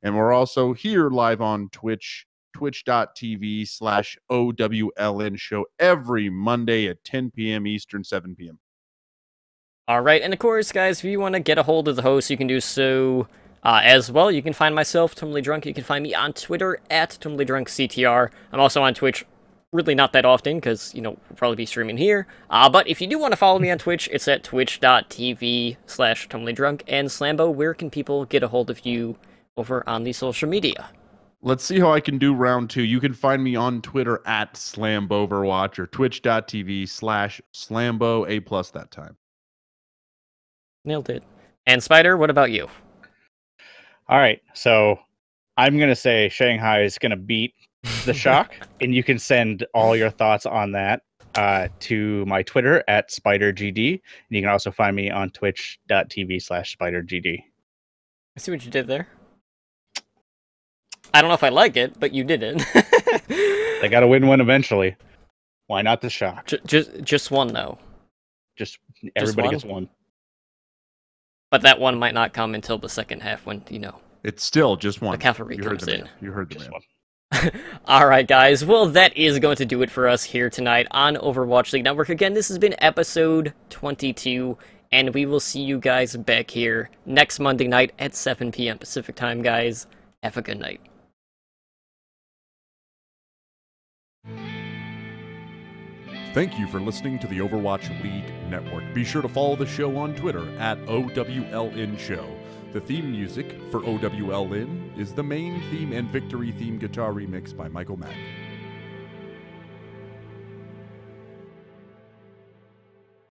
And we're also here live on Twitch, twitch.tv/OWLN show every Monday at 10 p.m. Eastern, 7 p.m. Alright, and of course, guys, if you want to get a hold of the host, you can do so As well, you can find myself, Totally Drunk. You can find me on Twitter at Totally Drunk CTR. I'm also on Twitch, really not that often, because, we'll probably be streaming here. But if you do want to follow me on Twitch, it's at twitch.tv/TotallyDrunk. And Slambo, where can people get a hold of you over on the social media? Let's see how I can do round 2. You can find me on Twitter at SlamboVerwatch or twitch.tv/Slambo, A+ that time. Nailed it. And Spider, what about you? All right, so I'm going to say Shanghai is going to beat the Shock, and you can send all your thoughts on that to my Twitter at SpiderGD, and you can also find me on twitch.tv/SpiderGD. I see what you did there. I don't know if I like it, but you did it. They got to win one eventually. Why not the Shock? Just one, though. Just everybody one? gets one. But that one might not come until the second half when, It's still just one. the cavalry comes in. You heard the Just man. one. Alright, guys. Well, that is going to do it for us here tonight on Overwatch League Network. Again, this has been episode 22, and we will see you guys back here next Monday night at 7 p.m. Pacific time, guys. Have a good night. Thank you for listening to the Overwatch League Network. Be sure to follow the show on Twitter at OWLN Show. The theme music for OWLN is the main theme and victory theme guitar remix by Michael Mack.